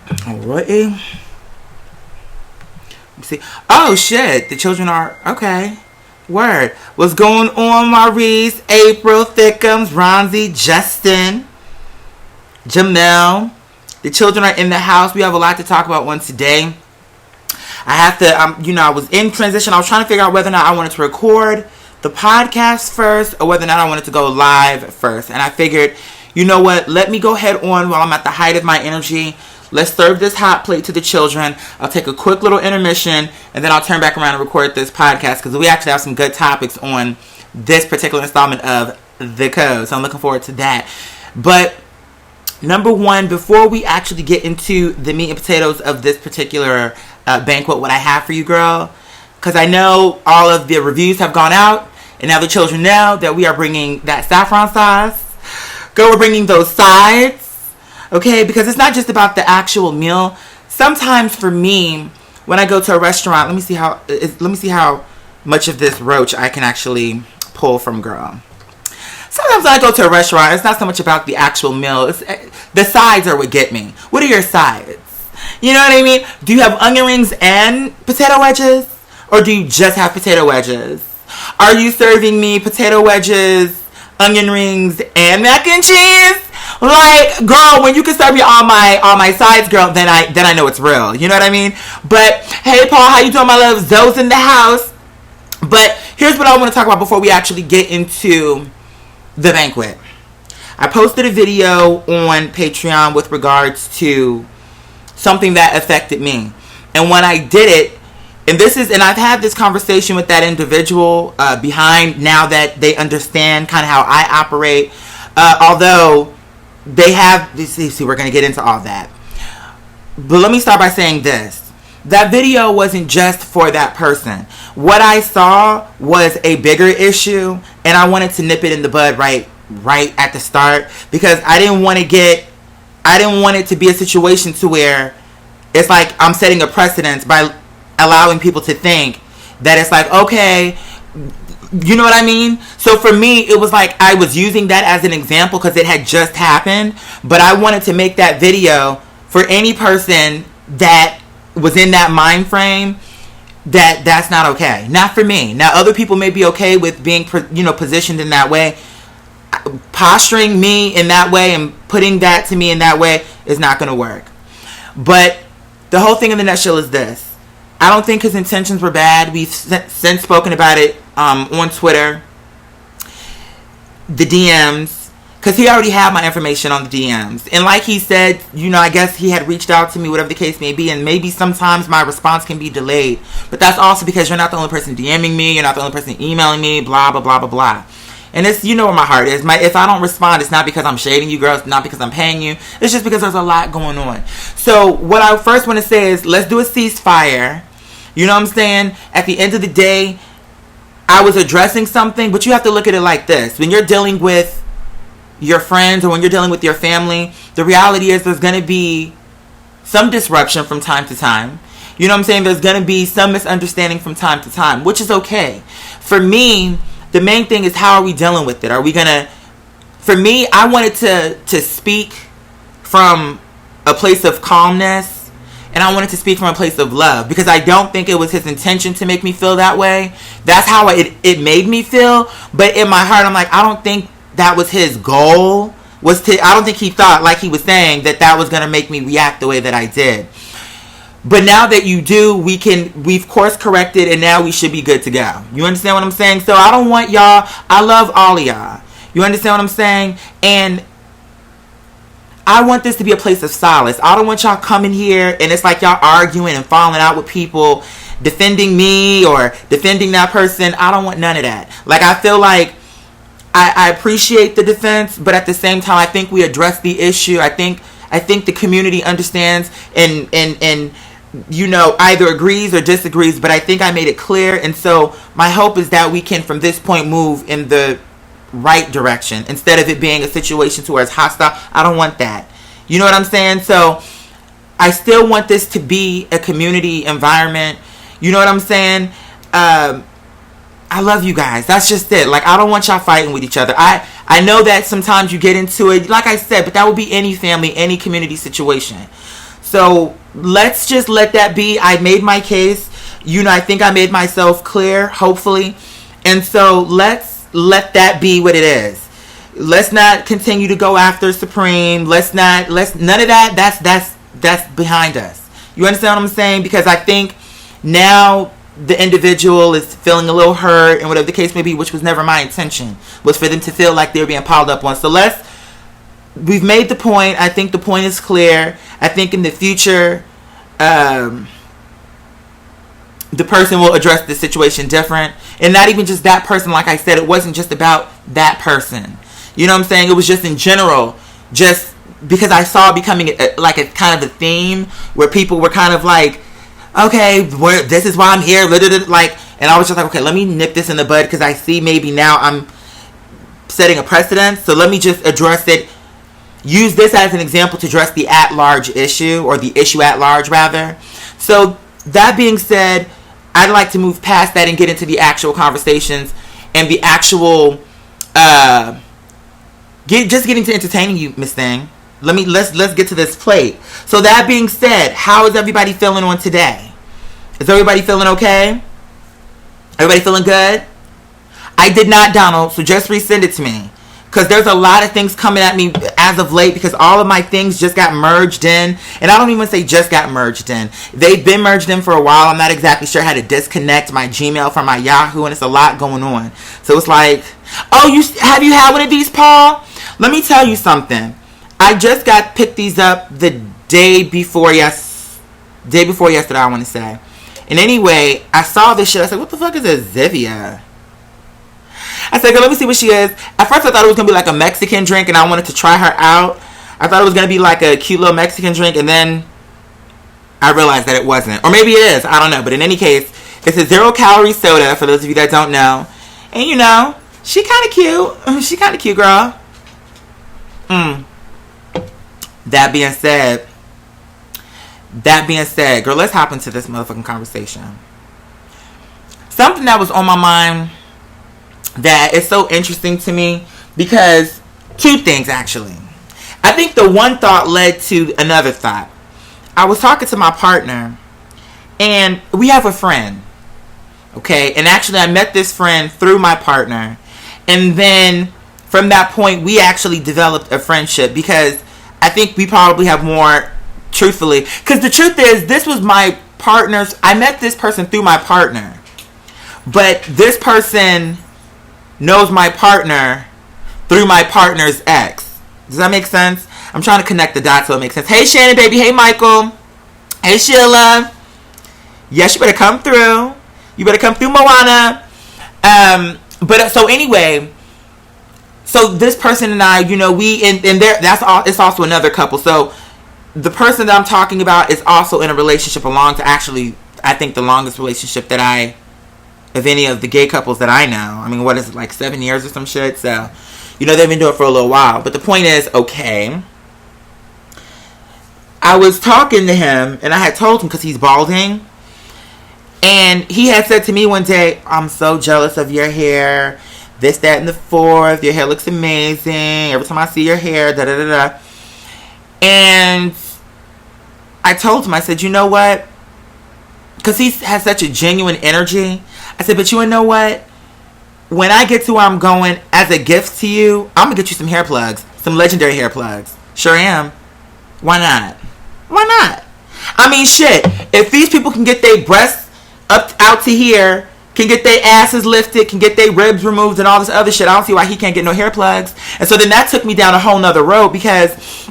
Alrighty. See. Oh shit. The children are okay. Word. What's going on, Maurice, April, Thickums, Ronzi, Justin, Jamel? The children are in the house. We have a lot to talk about one today. I have to, I was in transition. I was trying to figure out whether or not I wanted to record the podcast first or whether or not I wanted to go live first. And I figured, you know what? Let me go head on while I'm at the height of my energy. Let's serve this hot plate to the children. I'll take a quick little intermission and then I'll turn back around and record this podcast because we actually have some good topics on this particular installment of The Code. So I'm looking forward to that. But number one, before we actually get into the meat and potatoes of this particular banquet, what I have for you, girl, because I know all of the reviews have gone out and now the children know that we are bringing that saffron sauce. Girl, we're bringing those sides. Okay, because it's not just about the actual meal. Sometimes for me, when I go to a restaurant, let me see how much of this roach I can actually pull from, girl. Sometimes when I go to a restaurant, it's not so much about the actual meal. The sides are what get me. What are your sides? You know what I mean? Do you have onion rings and potato wedges? Or do you just have potato wedges? Are you serving me potato wedges, onion rings, and mac and cheese? Like, girl, when you can serve me all my sides, girl, then I know it's real. You know what I mean? But hey, Paul, how you doing, my love? Zoe's in the house. But here's what I want to talk about before we actually get into the banquet. I posted a video on Patreon with regards to something that affected me, and when I did it, and I've had this conversation with that individual behind now that they understand kind of how I operate. Although they have, see, we're going to get into all that. But let me start by saying this. That video wasn't just for that person. What I saw was a bigger issue, and I wanted to nip it in the bud right at the start, because I didn't want it to be a situation to where it's like I'm setting a precedence by allowing people to think that it's like, okay, you know what I mean? So for me, it was like I was using that as an example because it had just happened. But I wanted to make that video for any person that was in that mind frame that's not okay. Not for me. Now, other people may be okay with being, positioned in that way. Posturing me in that way and putting that to me in that way is not going to work. But the whole thing in the nutshell is this. I don't think his intentions were bad. We've since spoken about it on Twitter, the DMs, because he already had my information on the DMs. And like he said, I guess he had reached out to me, whatever the case may be, and maybe sometimes my response can be delayed. But that's also because you're not the only person DMing me, you're not the only person emailing me, blah, blah, blah, blah, blah. And it's, where my heart is. If I don't respond, it's not because I'm shading you, girls, not because I'm paying you. It's just because there's a lot going on. So what I first want to say is, let's do a ceasefire. You know what I'm saying? At the end of the day, I was addressing something, but you have to look at it like this. When you're dealing with your friends or when you're dealing with your family, the reality is there's going to be some disruption from time to time. You know what I'm saying? There's going to be some misunderstanding from time to time, which is okay. For me, the main thing is, how are we dealing with it? Are we going to... For me, I wanted to speak from a place of calmness. And I wanted to speak from a place of love, because I don't think it was his intention to make me feel that way. That's how it made me feel. But in my heart, I'm like, I don't think that was his goal. I don't think he thought, like he was saying, that was going to make me react the way that I did. But now that you do, we've course corrected, and now we should be good to go. You understand what I'm saying? So I don't want y'all, I love all of y'all. You understand what I'm saying? And I want this to be a place of solace. I don't want y'all coming here and it's like y'all arguing and falling out with people, defending me or defending that person. I don't want none of that. Like, I feel like I appreciate the defense, but at the same time, I think we address the issue. I think the community understands and either agrees or disagrees, but I think I made it clear. And so my hope is that we can, from this point, move in the right direction instead of it being a situation to where it's hostile. I don't want that. You know what I'm saying? So I still want this to be a community environment. You know what I'm saying? I love you guys. That's just it. Like, I don't want y'all fighting with each other. I know that sometimes you get into it, like I said, but that would be any family, any community situation. So let's just let that be. I made my case. I think I made myself clear, hopefully. And so let's let that be what it is. Let's not continue to go after Supreme. None of that. That's behind us. You understand what I'm saying? Because I think now the individual is feeling a little hurt, and whatever the case may be, which was never my intention, was for them to feel like they were being piled up on. So we've made the point. I think the point is clear. I think in the future, the person will address the situation different. And not even just that person. Like I said, it wasn't just about that person. You know what I'm saying? It was just in general, just because I saw it becoming like a kind of a theme where people were kind of like, okay, this is why I'm here. Like, and I was just like, okay, let me nip this in the bud because I see maybe now I'm setting a precedent. So let me just address it. Use this as an example to address the at-large issue, or the issue at large, rather. So that being said, I'd like to move past that and get into the actual conversations and the actual, just getting to entertaining you, Miss Thing. Let's get to this plate. So that being said, how is everybody feeling on today? Is everybody feeling okay? Everybody feeling good? I did not download, so just resend it to me. Because there's a lot of things coming at me as of late, because all of my things just got merged in. And I don't even say just got merged in. They've been merged in for a while. I'm not exactly sure how to disconnect my Gmail from my Yahoo, and it's a lot going on. So it's like, oh, have you had one of these, Paul? Let me tell you something. I just picked these up the day before yesterday, I want to say. And anyway, I saw this shit. I said, what the fuck is a Zivia? I said, let me see what she is. At first, I thought it was going to be like a Mexican drink, and I wanted to try her out. I thought it was going to be like a cute little Mexican drink, and then I realized that it wasn't. Or maybe it is. I don't know. But in any case, it's a 0-calorie soda, for those of you that don't know. And, she kind of cute. She kind of cute, girl. That being said, girl, let's hop into this motherfucking conversation. Something that was on my mind that is so interesting to me, because two things, actually. I think the one thought led to another thought. I was talking to my partner, and we have a friend, okay? And actually, I met this friend through my partner, and then from that point, we actually developed a friendship, because I think we probably have more, truthfully, because the truth is, this was my partner's, I met this person through my partner, but this person knows my partner through my partner's ex. Does that make sense? I'm trying to connect the dots so it makes sense. Hey, Shannon, baby. Hey, Michael. Hey, Sheila. Yes, you better come through. You better come through, Moana. But so anyway, so this person and I, it's also another couple. So the person that I'm talking about is also in a relationship along to actually, I think, the longest relationship of any of the gay couples that I know. I mean, what is it, like 7 years or some shit? So, they've been doing it for a little while. But the point is, okay, I was talking to him, and I had told him, because he's balding, and he had said to me one day, I'm so jealous of your hair, this, that, and the fourth, your hair looks amazing, every time I see your hair, da-da-da-da. And I told him, I said, you know what? Because he has such a genuine energy. I said, but you know what? When I get to where I'm going, as a gift to you, I'm going to get you some hair plugs. Some legendary hair plugs. Sure am. Why not? Why not? I mean, shit. If these people can get their breasts up out to here, can get their asses lifted, can get their ribs removed and all this other shit, I don't see why he can't get no hair plugs. And so then that took me down a whole nother road, because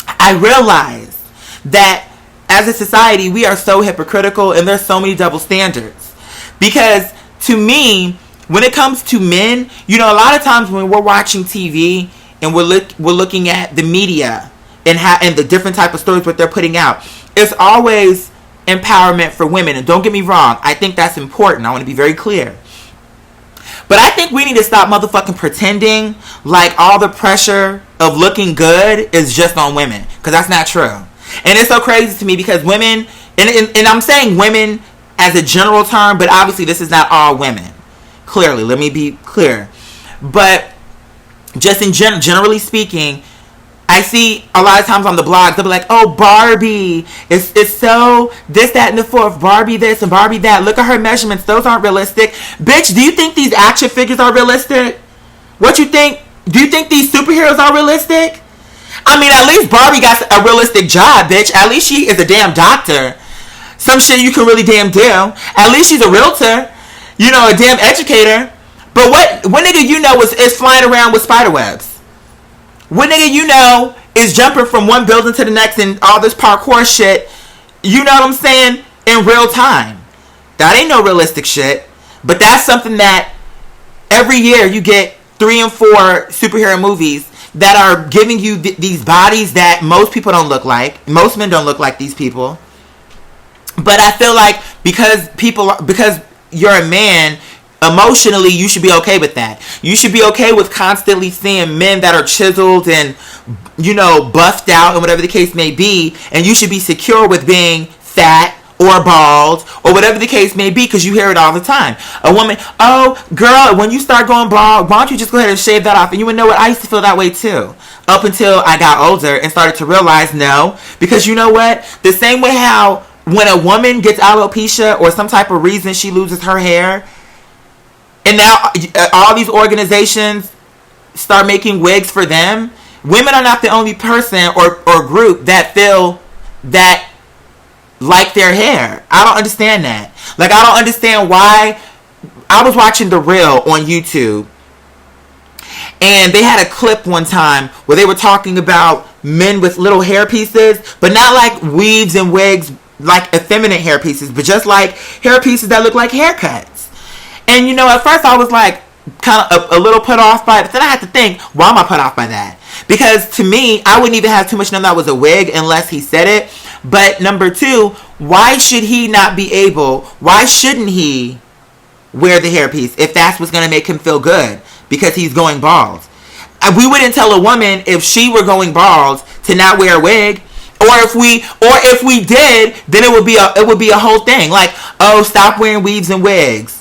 I realized that as a society, we are so hypocritical, and there's so many double standards. Because to me, when it comes to men, a lot of times when we're watching TV and we're looking at the media and the different type of stories what they're putting out, it's always empowerment for women. And don't get me wrong, I think that's important. I want to be very clear. But I think we need to stop motherfucking pretending like all the pressure of looking good is just on women, because that's not true. And it's so crazy to me, because women, and I'm saying women as a general term, but obviously this is not all women. Clearly, let me be clear. But just in generally speaking, I see a lot of times on the blogs, they'll be like, oh, Barbie, it's so this, that, and the fourth. Barbie this and Barbie that. Look at her measurements. Those aren't realistic. Bitch, do you think these action figures are realistic? What you think? Do you think these superheroes are realistic? I mean, at least Barbie got a realistic job, bitch. At least she is a damn doctor. Some shit you can really damn do. At least she's a realtor. You know, a damn educator. But what nigga you know is flying around with spider webs? What nigga you know is jumping from one building to the next and all this parkour shit, you know what I'm saying, in real time? That ain't no realistic shit. But that's something that every year you get 3 and 4 superhero movies that are giving you these bodies that most people don't look like. Most men don't look like these people. But I feel like because you're a man, emotionally, you should be okay with that. You should be okay with constantly seeing men that are chiseled and, you know, buffed out and whatever the case may be. And you should be secure with being fat or bald or whatever the case may be, because you hear it all the time. A woman, oh, girl, when you start going bald, why don't you just go ahead and shave that off? And you would know what? I used to feel that way too. Up until I got older and started to realize no. Because you know what? The same way how when a woman gets alopecia or some type of reason she loses her hair, and now all these organizations start making wigs for them. Women are not the only person or group that feel that like their hair. I don't understand that. Like, I don't understand why. I was watching The Real on YouTube, and they had a clip one time where they were talking about men with little hair pieces, but not like weaves and wigs, like effeminate hair pieces, but just like hair pieces that look like haircuts. And, you know, at first I was like kind of a little put off by it. But then I had to think, why am I put off by that? Because to me, I wouldn't even have too much know that was a wig unless he said it. But number 2, why should he not be able, why shouldn't he wear the hairpiece if that's what's going to make him feel good? Because he's going bald. We wouldn't tell a woman if she were going bald to not wear a wig. Or if we did, then it would be a whole thing. Like, oh, stop wearing weaves and wigs.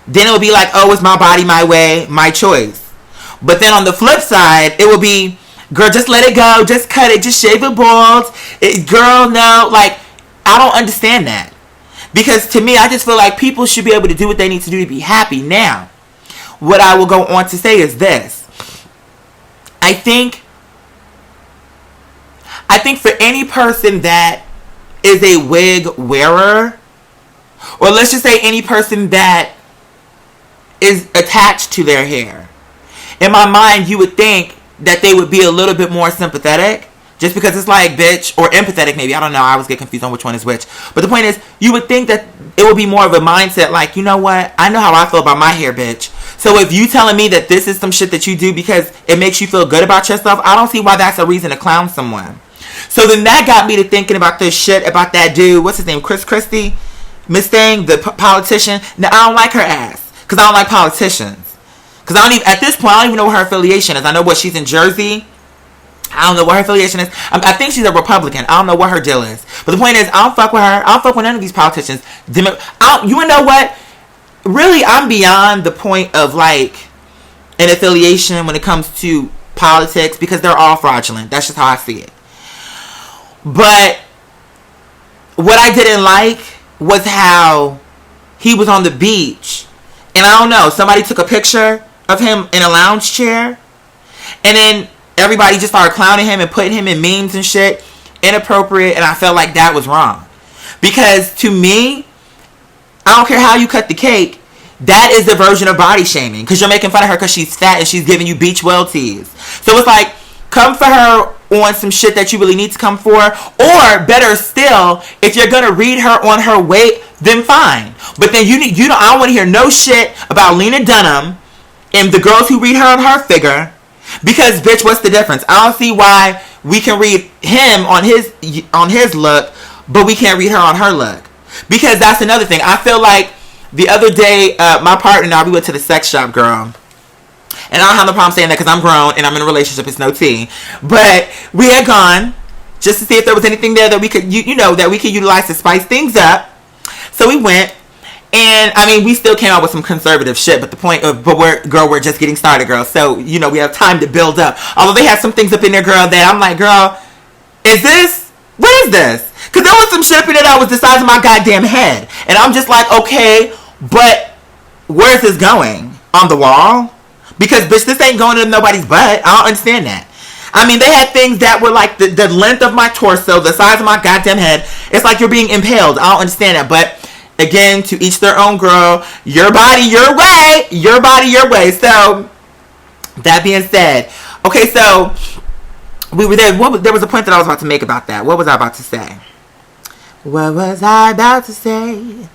Then it would be like, oh, it's my body, my way, my choice. But then on the flip side, it would be, girl, just let it go. Just cut it. Just shave it bald. Girl, no. Like, I don't understand that. Because to me, I just feel like people should be able to do what they need to do to be happy. Now, what I will go on to say is this. I think for any person that is a wig wearer, or let's just say any person that is attached to their hair, in my mind you would think that they would be a little bit more sympathetic, just because it's like, bitch, or empathetic maybe, I don't know, I always get confused on which one is which, but the point is, you would think that it would be more of a mindset like, you know what, I know how I feel about my hair, bitch, so if you telling me that this is some shit that you do because it makes you feel good about yourself, I don't see why that's a reason to clown someone. So then that got me to thinking about this shit about that dude, what's his name, Chris Christie, Miss Thing, the politician. Now, I don't like her ass. Because I don't like politicians. Because I don't even, at this point, I don't even know what her affiliation is. I know what she's in Jersey. I don't know what her affiliation is. I think she's a Republican. I don't know what her deal is. But the point is, I don't fuck with her. I don't fuck with none of these politicians. You know what? Really, I'm beyond the point of, like, an affiliation when it comes to politics. Because they're all fraudulent. That's just how I see it. But what I didn't like was how he was on the beach. And I don't know, somebody took a picture of him in a lounge chair. And then everybody just started clowning him and putting him in memes and shit. Inappropriate. And I felt like that was wrong. Because to me, I don't care how you cut the cake, that is the version of body shaming. Because you're making fun of her because she's fat and she's giving you beach well tees. So it's like, come for her on some shit that you really need to come for. Or better still, if you're going to read her on her weight, then fine. But then I don't want to hear no shit about Lena Dunham and the girls who read her on her figure. Because, bitch, what's the difference? I don't see why we can read him on his look, but we can't read her on her look. Because that's another thing. I feel like the other day, my partner and I, we went to the sex shop, girl. And I don't have no problem saying that because I'm grown and I'm in a relationship. It's no tea. But we had gone just to see if there was anything there that we could, that we could utilize to spice things up. So we went. And I mean, we still came out with some conservative shit, but the point of, but we're just getting started, girl. So, you know, we have time to build up. Although they had some things up in there, girl, that I'm like, girl, what is this? Because there was some shit up in there that was the size of my goddamn head. And I'm just like, okay, but where's this going? On the wall? Because, bitch, this ain't going into nobody's butt. I don't understand that. I mean, they had things that were like the length of my torso, the size of my goddamn head. It's like you're being impaled. I don't understand that. But again, to each their own, girl. Your body, your way. Your body, your way. So, that being said, okay, so we were there. There was a point that I was about to make about that. What was I about to say? What was I about to say?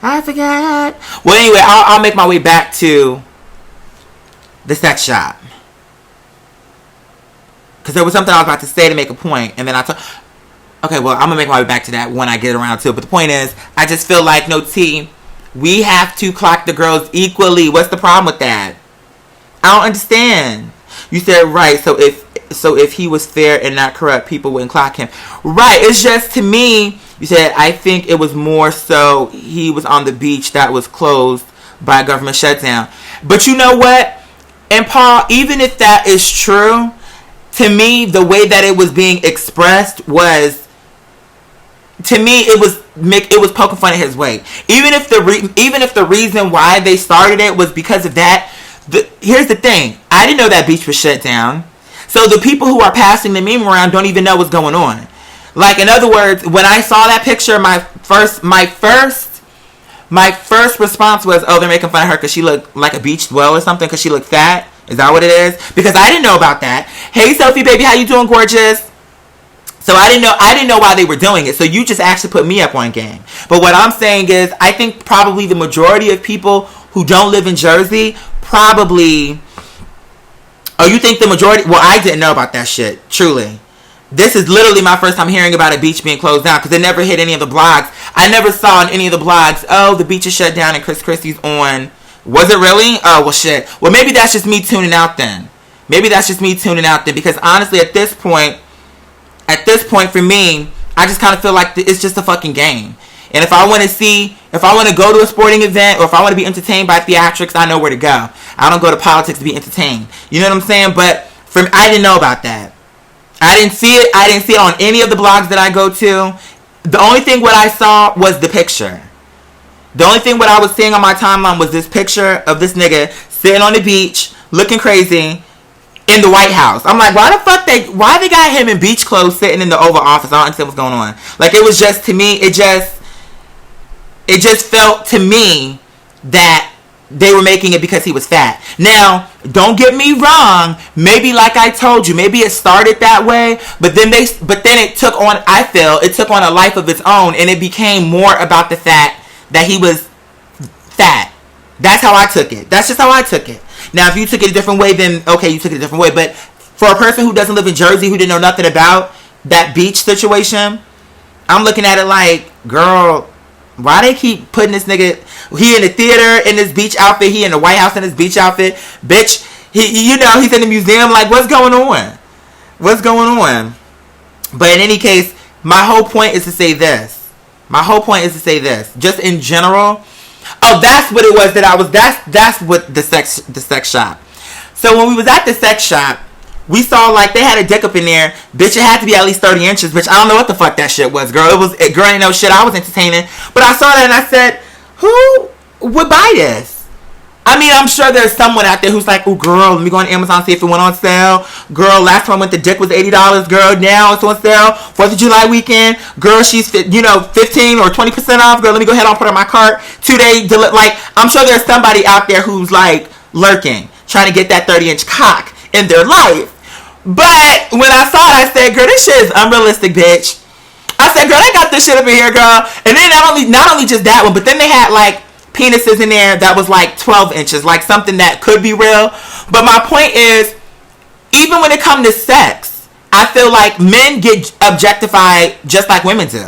I forgot. Well, anyway, I'll make my way back to the sex shop. Because there was something I was about to say to make a point, and then okay, well, I'm going to make my way back to that when I get around to it. But the point is, I just feel like, no, T, we have to clock the girls equally. What's the problem with that? I don't understand. You said, right, so if he was fair and not corrupt, people wouldn't clock him. Right, it's just, to me, you said, I think it was more so he was on the beach that was closed by a government shutdown. But you know what? And Paul, even if that is true, to me, the way that it was being expressed was, to me, it was poking fun at his weight. Even if the reason why they started it was because of that, here's the thing. I didn't know that beach was shut down. So the people who are passing the meme around don't even know what's going on. Like, in other words, when I saw that picture, my first response was, oh, they're making fun of her because she looked like a beach whale or something because she looked fat. Is that what it is? Because I didn't know about that. Hey, Sophie, baby, how you doing, gorgeous? So I didn't know why they were doing it. So you just actually put me up on game. But what I'm saying is, I think probably the majority of people who don't live in Jersey probably... Oh, you think the majority... Well, I didn't know about that shit, truly. This is literally my first time hearing about a beach being closed down because it never hit any of the blogs. I never saw on any of the blogs, oh, the beach is shut down and Chris Christie's on... Was it really? Oh, well, shit. Well, maybe that's just me tuning out then. Because honestly, at this point for me, I just kind of feel like it's just a fucking game. And if I want to go to a sporting event or if I want to be entertained by theatrics, I know where to go. I don't go to politics to be entertained. You know what I'm saying? But I didn't know about that. I didn't see it on any of the blogs that I go to. The only thing what I saw was the picture. The only thing what I was seeing on my timeline was this picture of this nigga sitting on the beach, looking crazy, in the White House. I'm like, why they got him in beach clothes sitting in the Oval Office? I don't understand what's going on. Like, it was just, to me, it just felt to me that they were making it because he was fat. Now, don't get me wrong. Maybe, like I told you, maybe it started that way, but then it took on, I feel, it took on a life of its own, and it became more about the fact that he was fat. That's how I took it. That's just how I took it. Now, if you took it a different way, then okay, you took it a different way. But for a person who doesn't live in Jersey, who didn't know nothing about that beach situation, I'm looking at it like, girl, why they keep putting this nigga, he in the theater in this beach outfit, he in the White House in his beach outfit, bitch, he's in the museum, like, what's going on? What's going on? But in any case, my whole point is to say this. Just in general. Oh, that's what it was that's what the sex shop. So when we was at the sex shop, we saw like they had a dick up in there. Bitch, it had to be at least 30 inches. Bitch, I don't know what the fuck that shit was, girl. Girl ain't no shit. I was entertaining. But I saw that and I said, who would buy this? I mean, I'm sure there's someone out there who's like, oh, girl, let me go on Amazon, see if it went on sale. Girl, last time I went, the dick was $80. Girl, now it's on sale. 4th of July weekend. Girl, she's, 15 or 20% off. Girl, let me go ahead and put on my cart. 2-day, like, I'm sure there's somebody out there who's, like, lurking, trying to get that 30-inch cock in their life. But when I saw it, I said, girl, this shit is unrealistic, bitch. I said, girl, they got this shit up in here, girl. And then not only just that one, but then they had, like, penises in there that was like 12 inches, like something that could be real. But my point is, even when it comes to sex, I feel like men get objectified just like women do.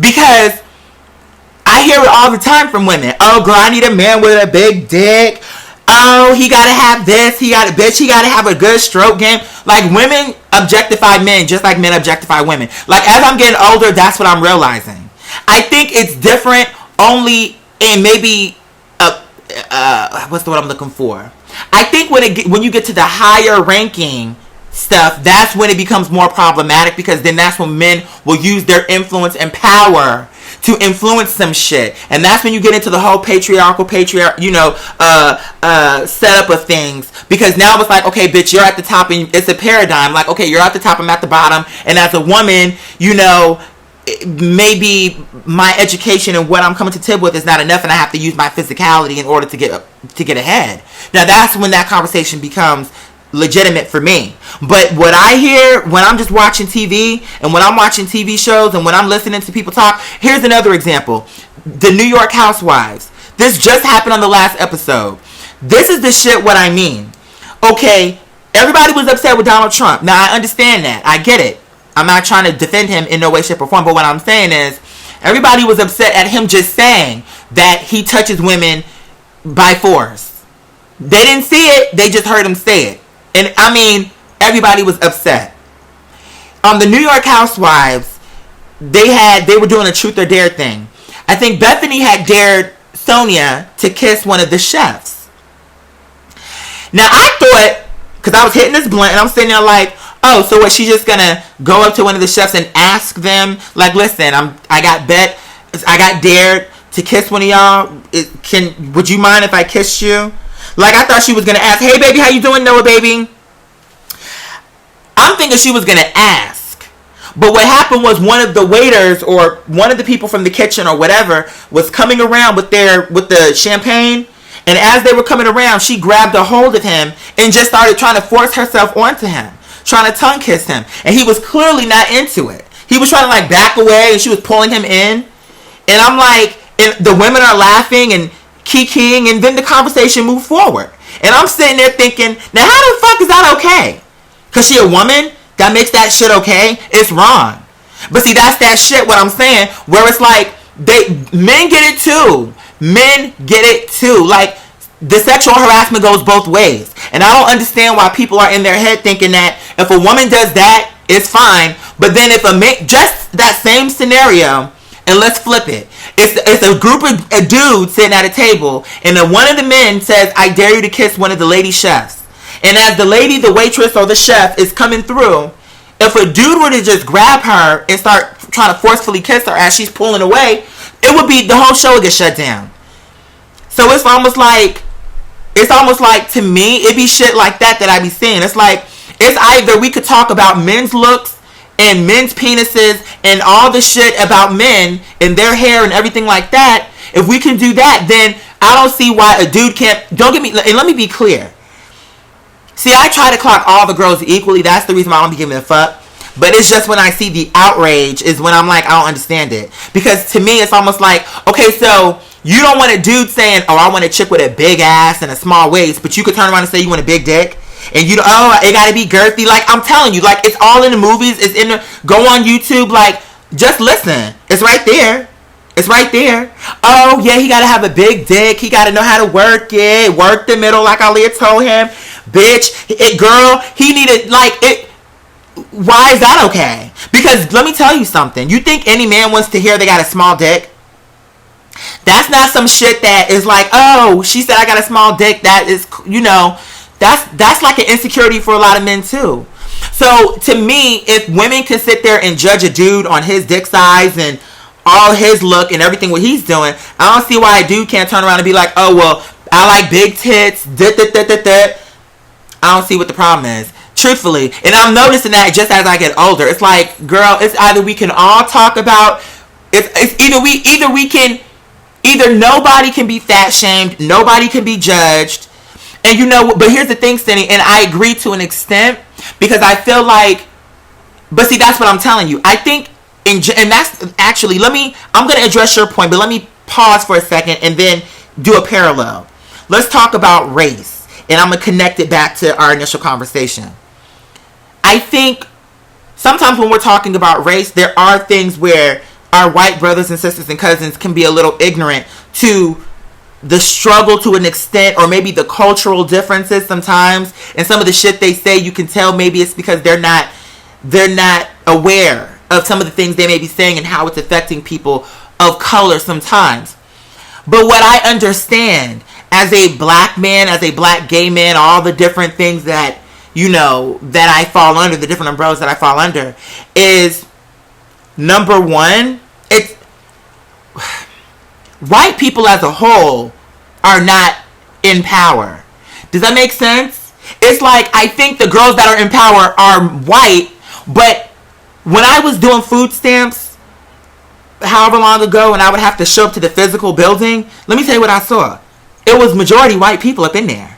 Because I hear it all the time from women. Oh, girl, I need a man with a big dick. Oh, he gotta have this. He gotta have a good stroke game. Like, women objectify men just like men objectify women. Like, as I'm getting older, that's what I'm realizing. I think it's different only and maybe what's the word I'm looking for? I think when you get to the higher ranking stuff, that's when it becomes more problematic, because then that's when men will use their influence and power to influence some shit, and that's when you get into the whole patriarchal setup of things, because now it's like, okay, bitch, you're at the top, and it's a paradigm, like, okay, you're at the top, I'm at the bottom, and as a woman, maybe my education and what I'm coming to table with is not enough, and I have to use my physicality in order to get ahead. Now that's when that conversation becomes legitimate for me. But what I hear when I'm just watching TV, and when I'm watching TV shows, and when I'm listening to people talk, here's another example. The New York Housewives. This just happened on the last episode. This is the shit what I mean. Okay, everybody was upset with Donald Trump. Now I understand that. I get it. I'm not trying to defend him in no way, shape, or form, but what I'm saying is everybody was upset at him just saying that he touches women by force. They didn't see it, they just heard him say it. And I mean, everybody was upset. On the New York Housewives, they were doing a truth or dare thing. I think Bethany had dared Sonia to kiss one of the chefs. Now I thought, because I was hitting this blunt, and I'm sitting there like, oh, so what, she's just gonna go up to one of the chefs and ask them, like, listen, I got dared to kiss one of y'all. Would you mind if I kissed you? Like, I thought she was going to ask, hey, baby, how you doing, Noah, baby? I'm thinking she was going to ask. But what happened was one of the waiters or one of the people from the kitchen or whatever was coming around with the champagne. And as they were coming around, she grabbed a hold of him and just started trying to force herself onto him, trying to tongue kiss him. And he was clearly not into it. He was trying to, like, back away, and she was pulling him in. And I'm like, and the women are laughing and kikiing, and then the conversation moved forward. And I'm sitting there thinking, now how the fuck is that okay? Because she a woman? That makes that shit okay? It's wrong. But see, that's that shit, what I'm saying, where it's like, men get it too. Men get it too. Like, the sexual harassment goes both ways. And I don't understand why people are in their head thinking that if a woman does that, it's fine. But then if a man, just that same scenario, and let's flip it. It's a group of dudes sitting at a table, and then one of the men says, I dare you to kiss one of the lady chefs. And as the lady, the waitress, or the chef is coming through, if a dude were to just grab her and start trying to forcefully kiss her as she's pulling away, it would be, the whole show would get shut down. So it's almost like to me, it be shit like that I be seeing. It's like, it's either we could talk about men's looks and men's penises and all the shit about men and their hair and everything like that. If we can do that, then I don't see why a dude can't. Don't get me, and let me be clear. See, I try to clock all the girls equally. That's the reason why I don't be giving a fuck. But it's just when I see the outrage is when I'm like, I don't understand it. Because to me, it's almost like, okay, so you don't want a dude saying, oh, I want a chick with a big ass and a small waist, but you could turn around and say you want a big dick. And you, oh, it gotta be girthy. Like, I'm telling you, like, it's all in the movies. It's in the, go on YouTube, like, just listen. It's right there. It's right there. Oh, yeah, he gotta have a big dick. He gotta know how to work it. Work the middle, like Aaliyah told him. Bitch, girl, he needed, like, it. Why is that okay? Because let me tell you something. You think any man wants to hear they got a small dick? That's not some shit that is like, oh, she said I got a small dick. That is, that's like an insecurity for a lot of men too. So to me, if women can sit there and judge a dude on his dick size and all his look and everything what he's doing, I don't see why a dude can't turn around and be like, oh, well, I like big tits. I don't see what the problem is. Truthfully. And I'm noticing that just as I get older. It's like, girl, it's either we can all talk about, it's either nobody can be fat shamed, nobody can be judged. And but here's the thing, Cindy, and I agree to an extent, because I feel like, but see, that's what I'm telling you. I think, and that's actually, I'm going to address your point, but let me pause for a second and then do a parallel. Let's talk about race, and I'm going to connect it back to our initial conversation. I think sometimes when we're talking about race, there are things where our white brothers and sisters and cousins can be a little ignorant to the struggle to an extent, or maybe the cultural differences sometimes, and some of the shit they say, you can tell maybe it's because they're not aware of some of the things they may be saying and how it's affecting people of color sometimes. But what I understand as a black man, as a black gay man, all the different things that, you know, that I fall under, the different umbrellas that I fall under, is, number one, it's white people as a whole are not in power. Does that make sense? It's like, I think the girls that are in power are white, but when I was doing food stamps, however long ago, and I would have to show up to the physical building, let me tell you what I saw. It was majority white people up in there.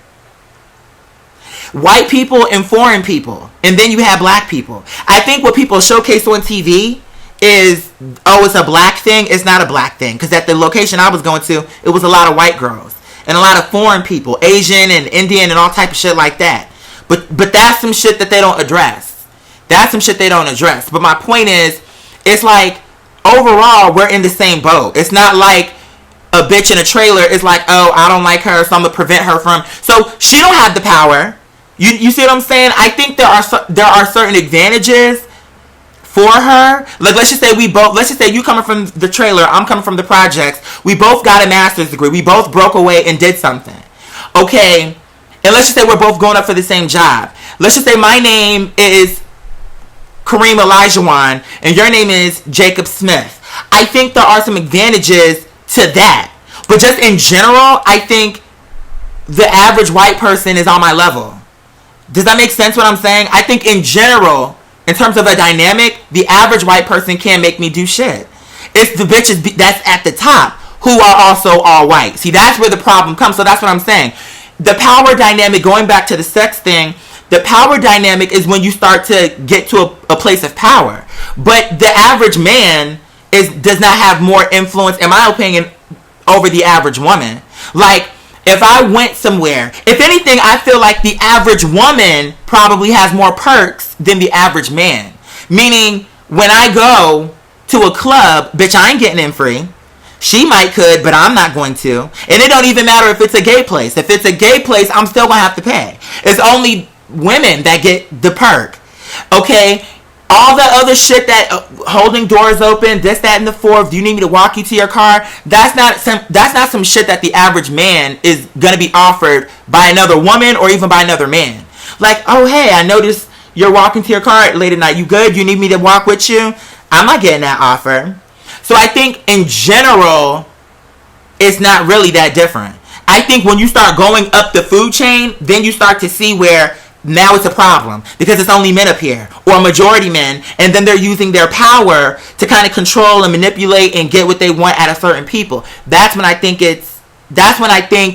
White people and foreign people. And then you have black people. I think what people showcase on TV is, oh, it's a black thing. It's not a black thing. Because at the location I was going to, it was a lot of white girls. And a lot of foreign people. Asian and Indian and all type of shit like that. But that's some shit that they don't address. That's some shit they don't address. But my point is, it's like, overall, we're in the same boat. It's not like a bitch in a trailer is like, oh, I don't like her, so I'm going to prevent her from... So, she don't have the power. You see what I'm saying? I think there are certain advantages for her. Like, let's just say you coming from the trailer, I'm coming from the projects. We both got a master's degree. We both broke away and did something. Okay? And let's just say we're both going up for the same job. Let's just say my name is Kareem Elijahwan and your name is Jacob Smith. I think there are some advantages to that. But just in general, I think the average white person is on my level. Does that make sense what I'm saying? I think in general, in terms of a dynamic, the average white person can't make me do shit. It's the bitches that's at the top who are also all white. See, that's where the problem comes. So that's what I'm saying. The power dynamic, going back to the sex thing, the power dynamic is when you start to get to a place of power. But the average man does not have more influence, in my opinion, over the average woman. Like, if I went somewhere, if anything, I feel like the average woman probably has more perks than the average man. Meaning, when I go to a club, bitch, I ain't getting in free. She might could, but I'm not going to. And it don't even matter if it's a gay place. If it's a gay place, I'm still going to have to pay. It's only women that get the perk. Okay? All the other shit that holding doors open, this, that, and the fourth. Do you need me to walk you to your car? That's not some shit that the average man is gonna be offered by another woman or even by another man. Like, oh hey, I noticed you're walking to your car late at night. You good? You need me to walk with you? I'm not getting that offer. So I think in general, it's not really that different. I think when you start going up the food chain, then you start to see where now it's a problem because it's only men up here or majority men, and then they're using their power to kind of control and manipulate and get what they want out of certain people. That's when I think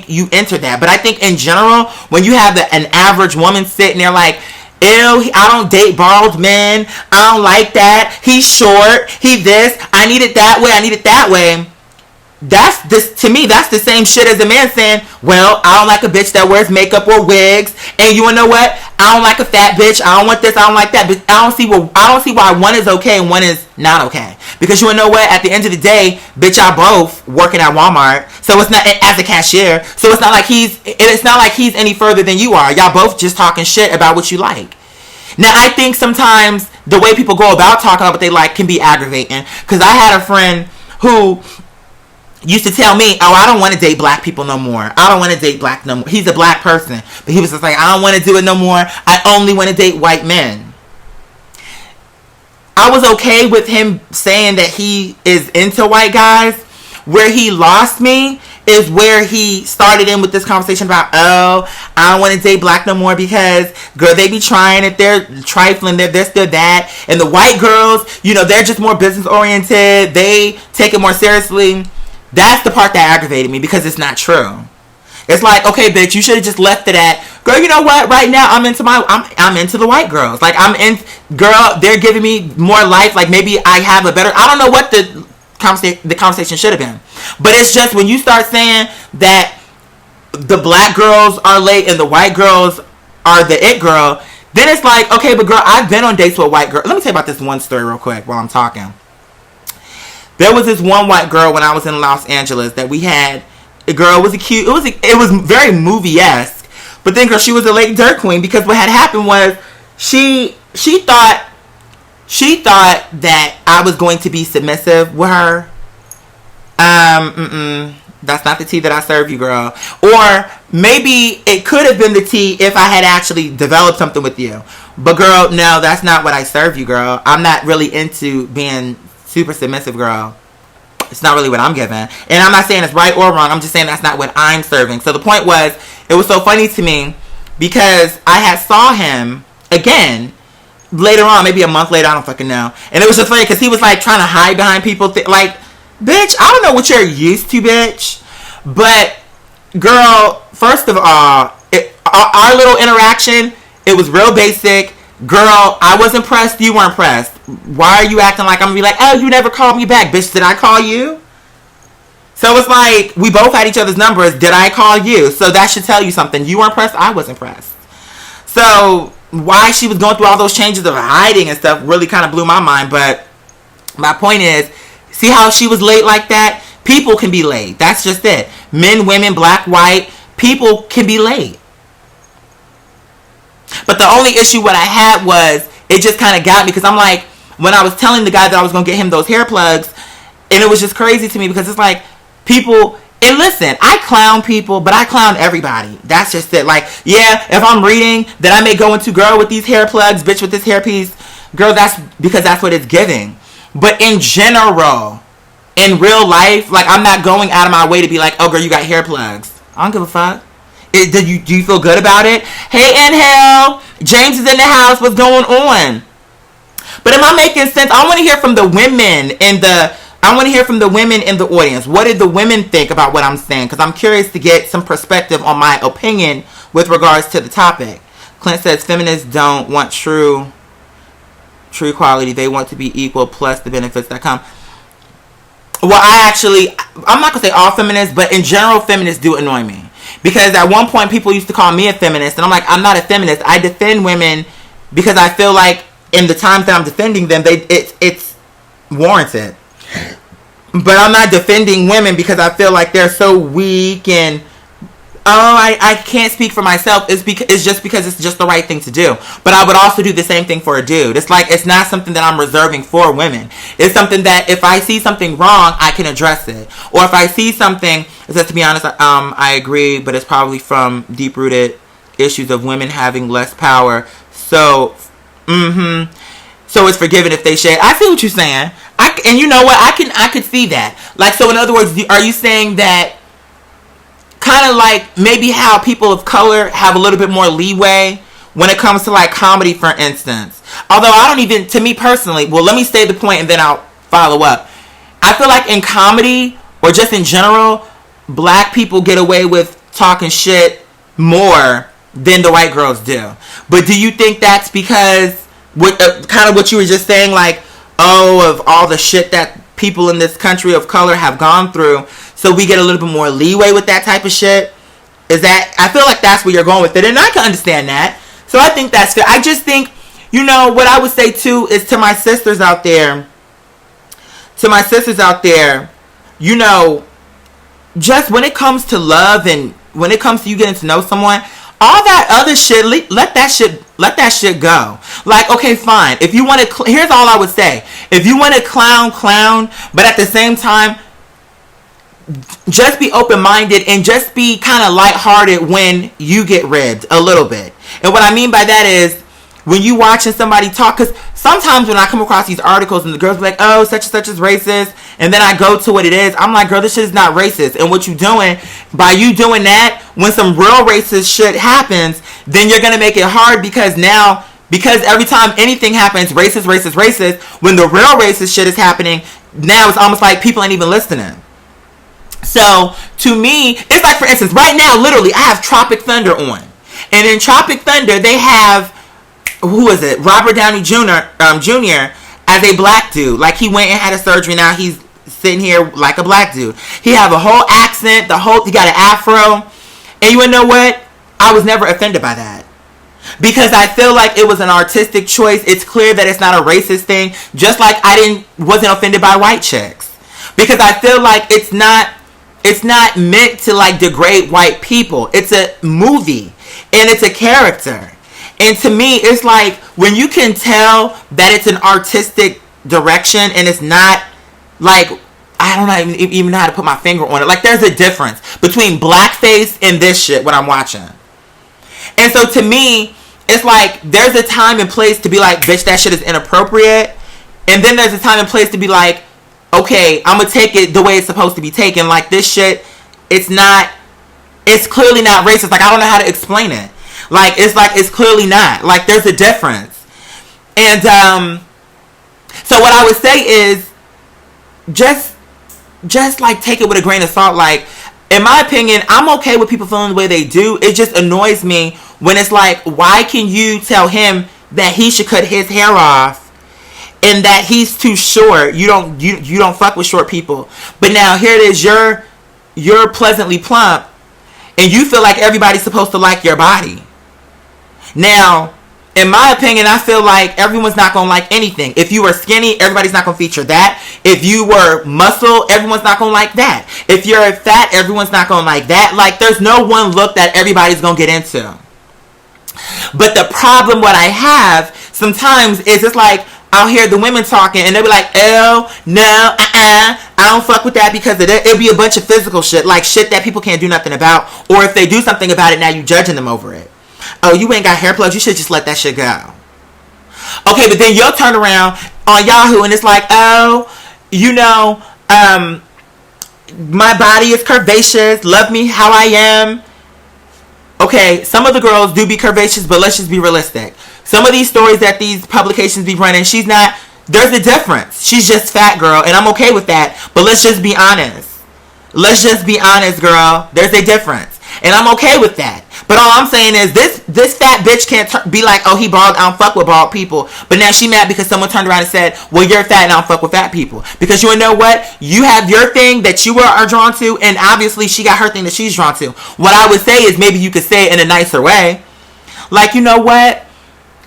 you enter that. But I think in general, when you have an average woman sitting there like, ew, I don't date bald men, I don't like that, he's short, he this, I need it that way, I need it that way. To me, that's the same shit as a man saying, well, I don't like a bitch that wears makeup or wigs, and you wanna know what? I don't like a fat bitch, I don't want this, I don't like that. But I don't see why one is okay and one is not okay. Because you wanna know what? At the end of the day, bitch, y'all both working at Walmart, so it's not as a cashier. So it's not like he's any further than you are. Y'all both just talking shit about what you like. Now, I think sometimes the way people go about talking about what they like can be aggravating. Because I had a friend who used to tell me, oh, I don't want to date black people no more. I don't want to date black no more. He's a black person. But he was just like, I don't want to do it no more. I only want to date white men. I was okay with him saying that he is into white guys. Where he lost me is where he started in with this conversation about, oh, I don't want to date black no more because, girl, they be trying it, they're trifling, they're this, they're that. And the white girls, you know, they're just more business oriented. They take it more seriously. That's the part that aggravated me because it's not true. It's like, okay, bitch, you should have just left it at, girl, you know what? Right now, I'm into the white girls. Like, girl, they're giving me more life. Like, maybe I have a better, I don't know what the conversation should have been. But it's just when you start saying that the black girls are late and the white girls are the it girl, then it's like, okay, but girl, I've been on dates with a white girl. Let me tell you about this one story real quick while I'm talking. There was this one white girl when I was in Los Angeles that we had. The girl was cute. It was very movie-esque. But then, girl, she was a late dirt queen because what had happened was she thought that I was going to be submissive with her. That's not the tea that I serve you, girl. Or maybe it could have been the tea if I had actually developed something with you. But girl, no, that's not what I serve you, girl. I'm not really into being super submissive, girl. It's not really what I'm giving. And I'm not saying it's right or wrong. I'm just saying that's not what I'm serving. So the point was, it was so funny to me because I had saw him again later on, maybe a month later, I don't fucking know. And it was just funny because he was like trying to hide behind people. Like, bitch, I don't know what you're used to, bitch. But, girl, first of all, our little interaction, it was real basic. Girl, I was impressed. You weren't impressed. Why are you acting like I'm going to be like, oh, you never called me back. Bitch, did I call you? So it's like, we both had each other's numbers. Did I call you? So that should tell you something. You were impressed. I was impressed. So why she was going through all those changes of hiding and stuff really kind of blew my mind. But my point is, see how she was late like that? People can be late. That's just it. Men, women, black, white, people can be late. But the only issue what I had was, it just kind of got me because I'm like, when I was telling the guy that I was going to get him those hair plugs, and it was just crazy to me because it's like, people, and listen, I clown people, but I clown everybody. That's just it. Like, yeah, if I'm reading, then I may go into, girl with these hair plugs, bitch with this hairpiece. Girl, that's because that's what it's giving. But in general, in real life, like, I'm not going out of my way to be like, oh, girl, you got hair plugs. I don't give a fuck. Do you feel good about it? Hey, Angel, James is in the house. What's going on? But am I making sense? I want to hear from the women in the... I want to hear from the women in the audience. What did the women think about what I'm saying? Because I'm curious to get some perspective on my opinion with regards to the topic. Clint says feminists don't want true equality. They want to be equal plus the benefits that come. Well, I'm not going to say all feminists, but in general, feminists do annoy me. Because at one point, people used to call me a feminist. And I'm like, I'm not a feminist. I defend women because I feel like in the times that I'm defending them, it's warranted. But I'm not defending women because I feel like they're so weak and I can't speak for myself. It's just because it's just the right thing to do. But I would also do the same thing for a dude. It's like, it's not something that I'm reserving for women. It's something that if I see something wrong, I can address it. Or if I see something, to be honest, I agree, but it's probably from deep-rooted issues of women having less power. So, so it's forgiven if they shade. I see what you're saying. And you know what? I could see that. Like, so in other words, are you saying that kind of like maybe how people of color have a little bit more leeway when it comes to like comedy, for instance? Although I don't even, to me personally, well, let me say the point and then I'll follow up. I feel like in comedy or just in general, black people get away with talking shit more than the white girls do. But do you think that's because kind of what you were just saying, like, oh, of all the shit that people in this country of color have gone through, so we get a little bit more leeway with that type of shit? Is that, I feel like that's where you're going with it, and I can understand that. So I think that's fair. I just think, you know, what I would say too is to my sisters out there, you know, just when it comes to love and when it comes to you getting to know someone, all that other shit, let that shit go. Like, okay, fine. If you want to, here's all I would say. If you want to clown, but at the same time, just be open-minded and just be kind of lighthearted when you get ribbed a little bit. And what I mean by that is, when you watching somebody talk, because sometimes when I come across these articles and the girls be like, oh, such and such is racist, and then I go to what it is, I'm like, girl, this shit is not racist. And what you doing, by you doing that, when some real racist shit happens, then you're going to make it hard because every time anything happens, racist, when the real racist shit is happening, now it's almost like people ain't even listening. So, to me, it's like, for instance, right now, literally, I have Tropic Thunder on. And in Tropic Thunder, they have, who is it? Robert Downey Jr. As a black dude. Like, he went and had a surgery. Now he's sitting here like a black dude. He have a whole accent. He got an afro. And you wanna know what? I was never offended by that. Because I feel like it was an artistic choice. It's clear that it's not a racist thing. Just like I wasn't offended by white chicks. Because I feel like it's not meant to like degrade white people. It's a movie. And it's a character. And to me, it's like when you can tell that it's an artistic direction and it's not like, I don't know even know how to put my finger on it. Like, there's a difference between blackface and this shit, what I'm watching. And so to me, it's like, there's a time and place to be like, bitch, that shit is inappropriate. And then there's a time and place to be like, okay, I'm going to take it the way it's supposed to be taken. Like, this shit, it's clearly not racist. Like, I don't know how to explain it. Like, it's clearly not. Like, there's a difference. And, so what I would say is, just like, take it with a grain of salt. Like, in my opinion, I'm okay with people feeling the way they do. It just annoys me when it's like, why can you tell him that he should cut his hair off and that he's too short? You don't fuck with short people. But now here it is, you're pleasantly plump and you feel like everybody's supposed to like your body. Now, in my opinion, I feel like everyone's not going to like anything. If you were skinny, everybody's not going to feature that. If you were muscle, everyone's not going to like that. If you're fat, everyone's not going to like that. Like, there's no one look that everybody's going to get into. But the problem what I have sometimes is it's like, I'll hear the women talking and they'll be like, oh, no, I don't fuck with that because of that. It'll be a bunch of physical shit, like shit that people can't do nothing about. Or if they do something about it, now you judging them over it. Oh, you ain't got hair plugs, you should just let that shit go. Okay, but then you'll turn around on Yahoo and it's like, oh, my body is curvaceous, love me how I am. Okay, some of the girls do be curvaceous, but let's just be realistic. Some of these stories that these publications be running, she's not, there's a difference. She's just fat, girl, and I'm okay with that, but let's just be honest. Let's just be honest, girl. There's a difference. And I'm okay with that. But all I'm saying is this fat bitch can't be like, oh, he bald, I don't fuck with bald people. But now she mad because someone turned around and said, well, you're fat and I don't fuck with fat people. Because you know what? You have your thing that you are drawn to, and obviously she got her thing that she's drawn to. What I would say is maybe you could say it in a nicer way. Like, you know what?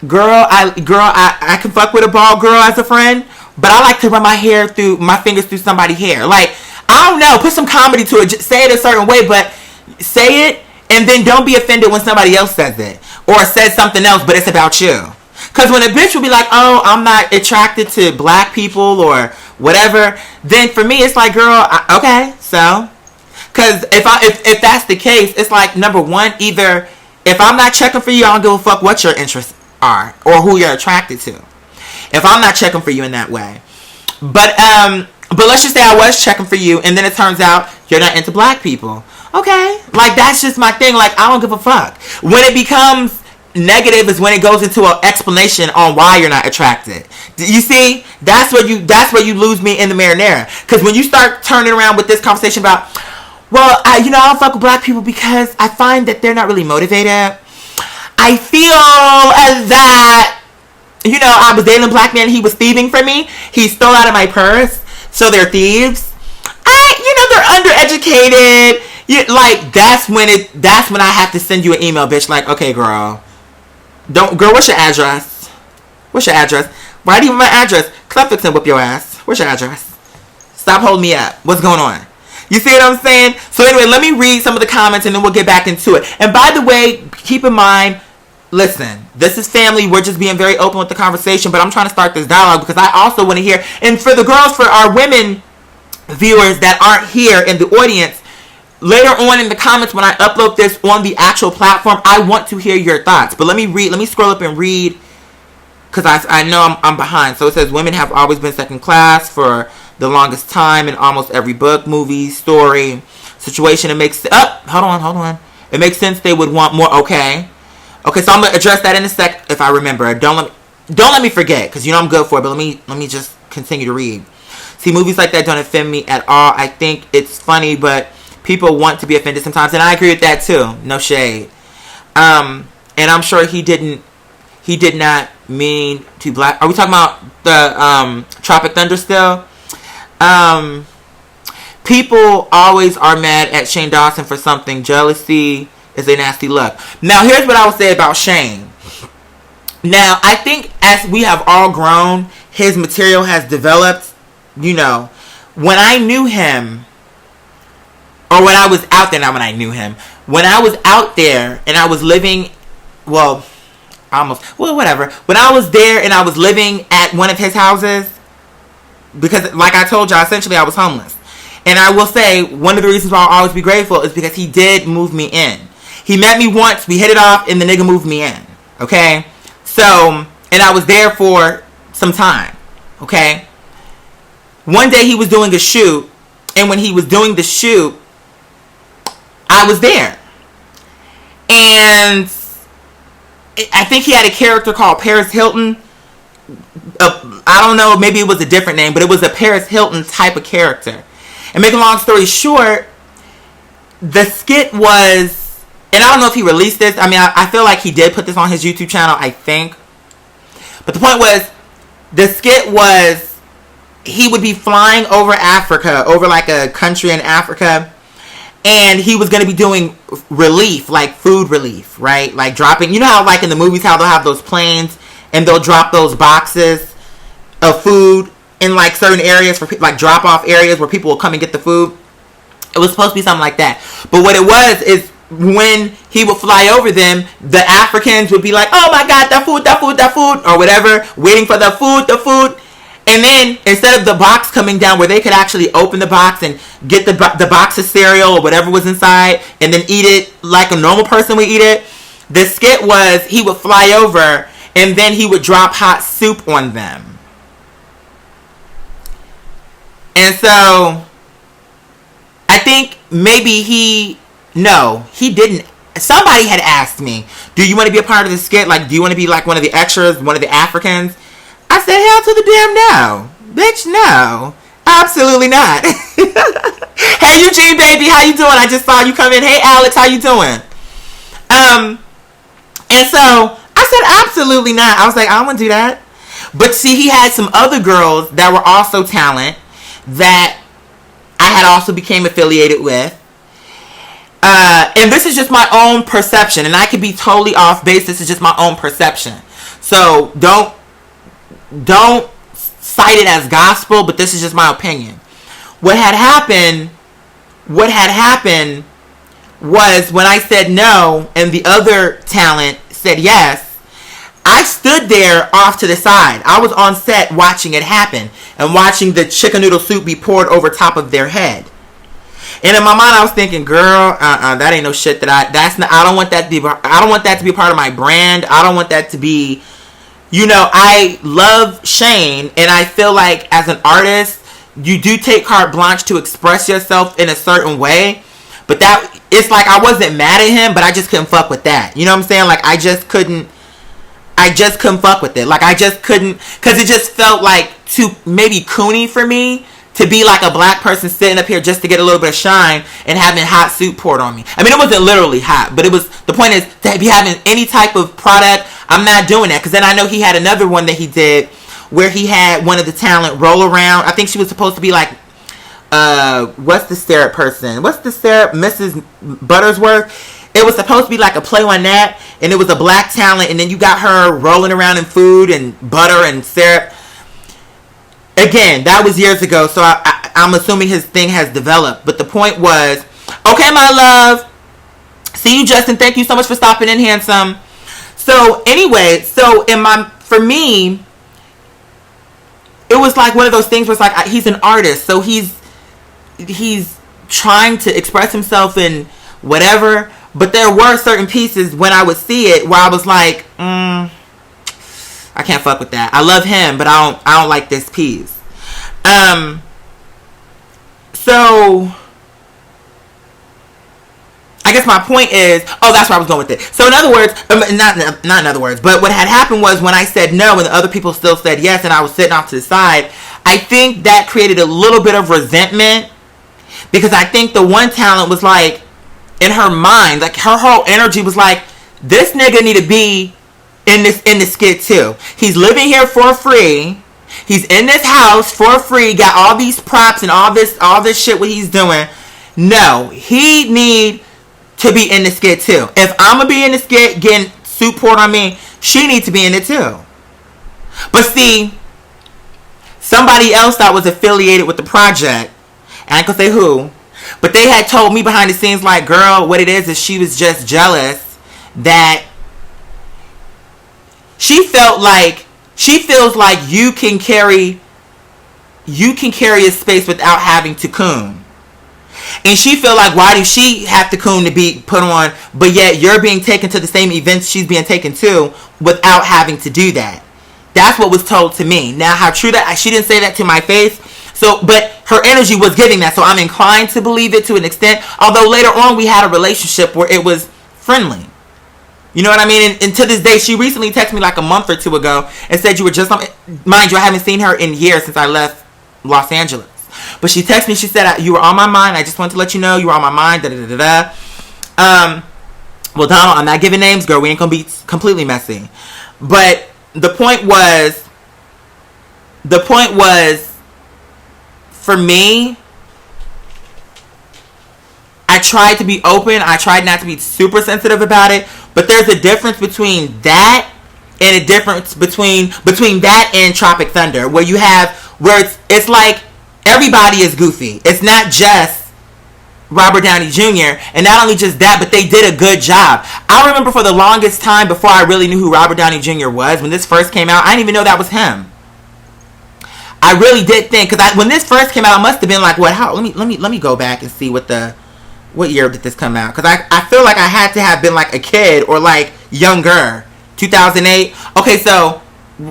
Girl, I can fuck with a bald girl as a friend, but I like to run my fingers through somebody's hair. Like, I don't know, put some comedy to it. Just say it a certain way, but say it, and then don't be offended when somebody else says it. Or says something else, but it's about you. Because when a bitch will be like, oh, I'm not attracted to black people or whatever, then for me, it's like, girl, okay, so. Because if that's the case, it's like, number one, either if I'm not checking for you, I don't give a fuck what your interests are or who you're attracted to. If I'm not checking for you in that way. But let's just say I was checking for you, and then it turns out you're not into black people. Okay, like, that's just my thing. Like, I don't give a fuck. When it becomes negative is when it goes into an explanation on why you're not attracted. You see, that's where you lose me in the marinara. Because when you start turning around with this conversation about, well, I don't fuck with black people because I find that they're not really motivated. I feel as that, I was dating a black man, he was thieving from me. He stole out of my purse, so they're thieves. They're undereducated. That's when I have to send you an email, bitch. Like, okay, girl, what's your address? Why do you want my address? Cause I'm fixing to whip your ass. What's your address? Stop holding me up. What's going on? You see what I'm saying? So anyway, let me read some of the comments and then we'll get back into it. And by the way, keep in mind, listen, this is family. We're just being very open with the conversation, but I'm trying to start this dialogue because I also want to hear, and for the girls, for our women viewers that aren't here in the audience, later on in the comments when I upload this on the actual platform, I want to hear your thoughts. But let me scroll up and read, because I know I'm behind. So it says, women have always been second class for the longest time in almost every book, movie, story, situation. It makes hold on. It makes sense they would want more. Okay, so I'm gonna address that in a sec if I remember. Don't let me forget, because I'm good for it. But let me just continue to read. See, movies like that don't offend me at all. I think it's funny, but people want to be offended sometimes, and I agree with that too. No shade. And I'm sure he did not mean to black. Are we talking about the Tropic Thunder still? People always are mad at Shane Dawson for something. Jealousy is a nasty look. Now, here's what I would say about Shane. Now, I think as we have all grown, his material has developed. When I knew him, or when I was out there, not when I knew him, when I was out there and I was living, whatever. When I was there and I was living at one of his houses, because like I told y'all, essentially I was homeless. And I will say, one of the reasons why I'll always be grateful is because he did move me in. He met me once, we hit it off, and the nigga moved me in. Okay? So, and I was there for some time. Okay? One day he was doing a shoot, and when he was doing the shoot, I was there. And I think he had a character called Paris Hilton. I don't know, maybe it was a different name, but it was a Paris Hilton type of character. And make a long story short, the skit was, and I don't know if he released this. I mean, I feel like he did put this on his YouTube channel, I think. But the point was, the skit was, he would be flying over Africa, over like a country in Africa, and he was going to be doing relief, like food relief, right? Like dropping, you know how like in the movies, how they'll have those planes, and they'll drop those boxes of food in like certain areas for like drop off areas where people will come and get the food. It was supposed to be something like that. But what it was is when he would fly over them, the Africans would be like, oh my God, that food, or whatever, waiting for the food. And then instead of the box coming down where they could actually open the box and get the box of cereal or whatever was inside and then eat it like a normal person would eat it, the skit was he would fly over and then he would drop hot soup on them. And so, I think maybe he didn't. Somebody had asked me, do you want to be a part of the skit? Like, do you want to be like one of the extras, one of the Africans? I said, hell to the damn no. Bitch, no. Absolutely not. Hey, Eugene, baby, how you doing? I just saw you come in. Hey, Alex, how you doing? And so, I said, absolutely not. I was like, I don't want to do that. But see, he had some other girls that were also talent that I had also became affiliated with. And this is just my own perception. And I could be totally off base. This is just my own perception. So don't cite it as gospel, but this is just my opinion. What had happened was when I said no and the other talent said yes, I stood there off to the side. I was on set watching it happen and watching the chicken noodle soup be poured over top of their head. And in my mind, I was thinking, girl, that ain't no shit that I don't want that to be a part of my brand. I don't want that to be, I love Shane, and I feel like as an artist, you do take carte blanche to express yourself in a certain way. But it's like I wasn't mad at him, but I just couldn't fuck with that. You know what I'm saying? Like I just couldn't fuck with it. Like I just couldn't, because it just felt like too maybe coony for me to be like a black person sitting up here just to get a little bit of shine and having hot soup poured on me. I mean, it wasn't literally hot, but the point is to be having any type of product, I'm not doing that. Because then I know he had another one that he did where he had one of the talent roll around. I think she was supposed to be like, what's the syrup person? What's the syrup? Mrs. Buttersworth. It was supposed to be like a play on that, and it was a black talent, and then you got her rolling around in food and butter and syrup. Again, that was years ago, so I'm assuming his thing has developed. But the point was, okay, my love. See you, Justin. Thank you so much for stopping in, handsome. So anyway, for me, it was like one of those things where it's like he's an artist, so he's trying to express himself in whatever. But there were certain pieces when I would see it where I was like, I can't fuck with that. I love him, but I don't like this piece. So I guess my point is, that's where I was going with it. So in other words, not in other words, but what had happened was when I said no and the other people still said yes and I was sitting off to the side, I think that created a little bit of resentment because I think the one talent was like, in her mind, like her whole energy was like, this nigga need to be in the skit too. He's living here for free. He's in this house for free. Got all these props and all this shit what he's doing. No, he need to be in the skit too. If I'm gonna be in the skit getting soup poured on me, she needs to be in it too. But see, somebody else that was affiliated with the project, and I ain't gonna say who, but they had told me behind the scenes, like, girl, what it is she was just jealous that she feels like you can carry a space without having to coon. And she feel like, why do she have to coon to be put on, but yet you're being taken to the same events she's being taken to without having to do that. That's what was told to me. Now, how true that, she didn't say that to my face. So, but her energy was giving that. So I'm inclined to believe it to an extent. Although later on we had a relationship where it was friendly. You know what I mean? And to this day, she recently texted me like a month or two ago and said you were just, mind you, I haven't seen her in years since I left Los Angeles. But she texted me, she said, you were on my mind. I just wanted to let you know you were on my mind. Well, Donald, I'm not giving names, girl. We ain't going to be completely messy. But the point was, for me, I tried to be open. I tried not to be super sensitive about it. But there's a difference between that and a difference between that and Tropic Thunder, where you have, where it's like everybody is goofy. It's not just Robert Downey Jr. And not only just that, but they did a good job. I remember for the longest time, before I really knew who Robert Downey Jr. was, when this first came out, I didn't even know that was him. I really did think, because when this first came out, it must have been like, what? How? Let me go back and see what year did this come out? Because I feel like I had to have been like a kid or like younger. 2008. Okay, so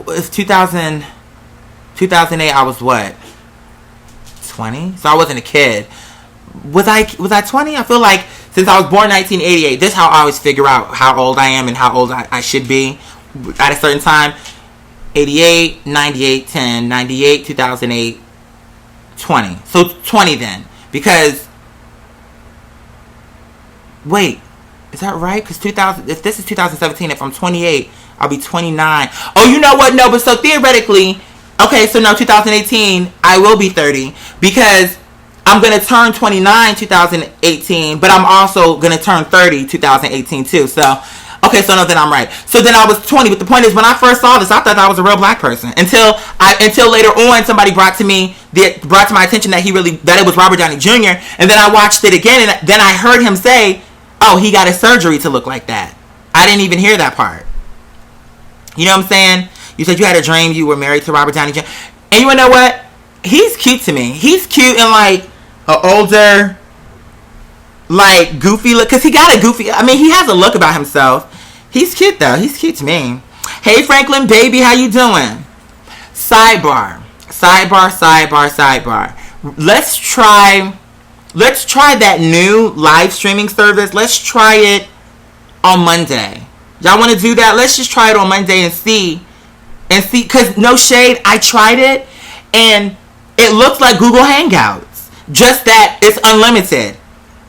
it's 2008. I was what? 20? So I wasn't a kid. Was I 20? I feel like since I was born in 1988, this is how I always figure out how old I am and how old I should be at a certain time. 88, 98, 10, 98, 2008, 20. So 20 then. Because, wait, is that right? Because if this is 2017, if I'm 28, I'll be 29. Oh, you know what? No, but so theoretically, okay, so no, 2018, I will be 30. Because I'm going to turn 29 2018, but I'm also going to turn 30 2018 too. So, okay, so no, then I'm right. So then I was 20, but the point is, when I first saw this, I thought I was a real black person. Until later on, somebody brought to my attention that it was Robert Downey Jr., and then I watched it again, and then I heard him say, oh, he got a surgery to look like that. I didn't even hear that part. You know what I'm saying? You said you had a dream you were married to Robert Downey Jr., and you wanna know what? He's cute to me. He's cute in like an older, like goofy look, because he got a goofy, I mean, he has a look about himself. He's cute though. He's cute to me. Hey Franklin baby, how you doing? Sidebar. Let's try that new live streaming service. Let's try it on Monday. Y'all want to do that? Let's just try it on Monday and see, because no shade, I tried it and it looks like Google Hangouts, just that it's unlimited.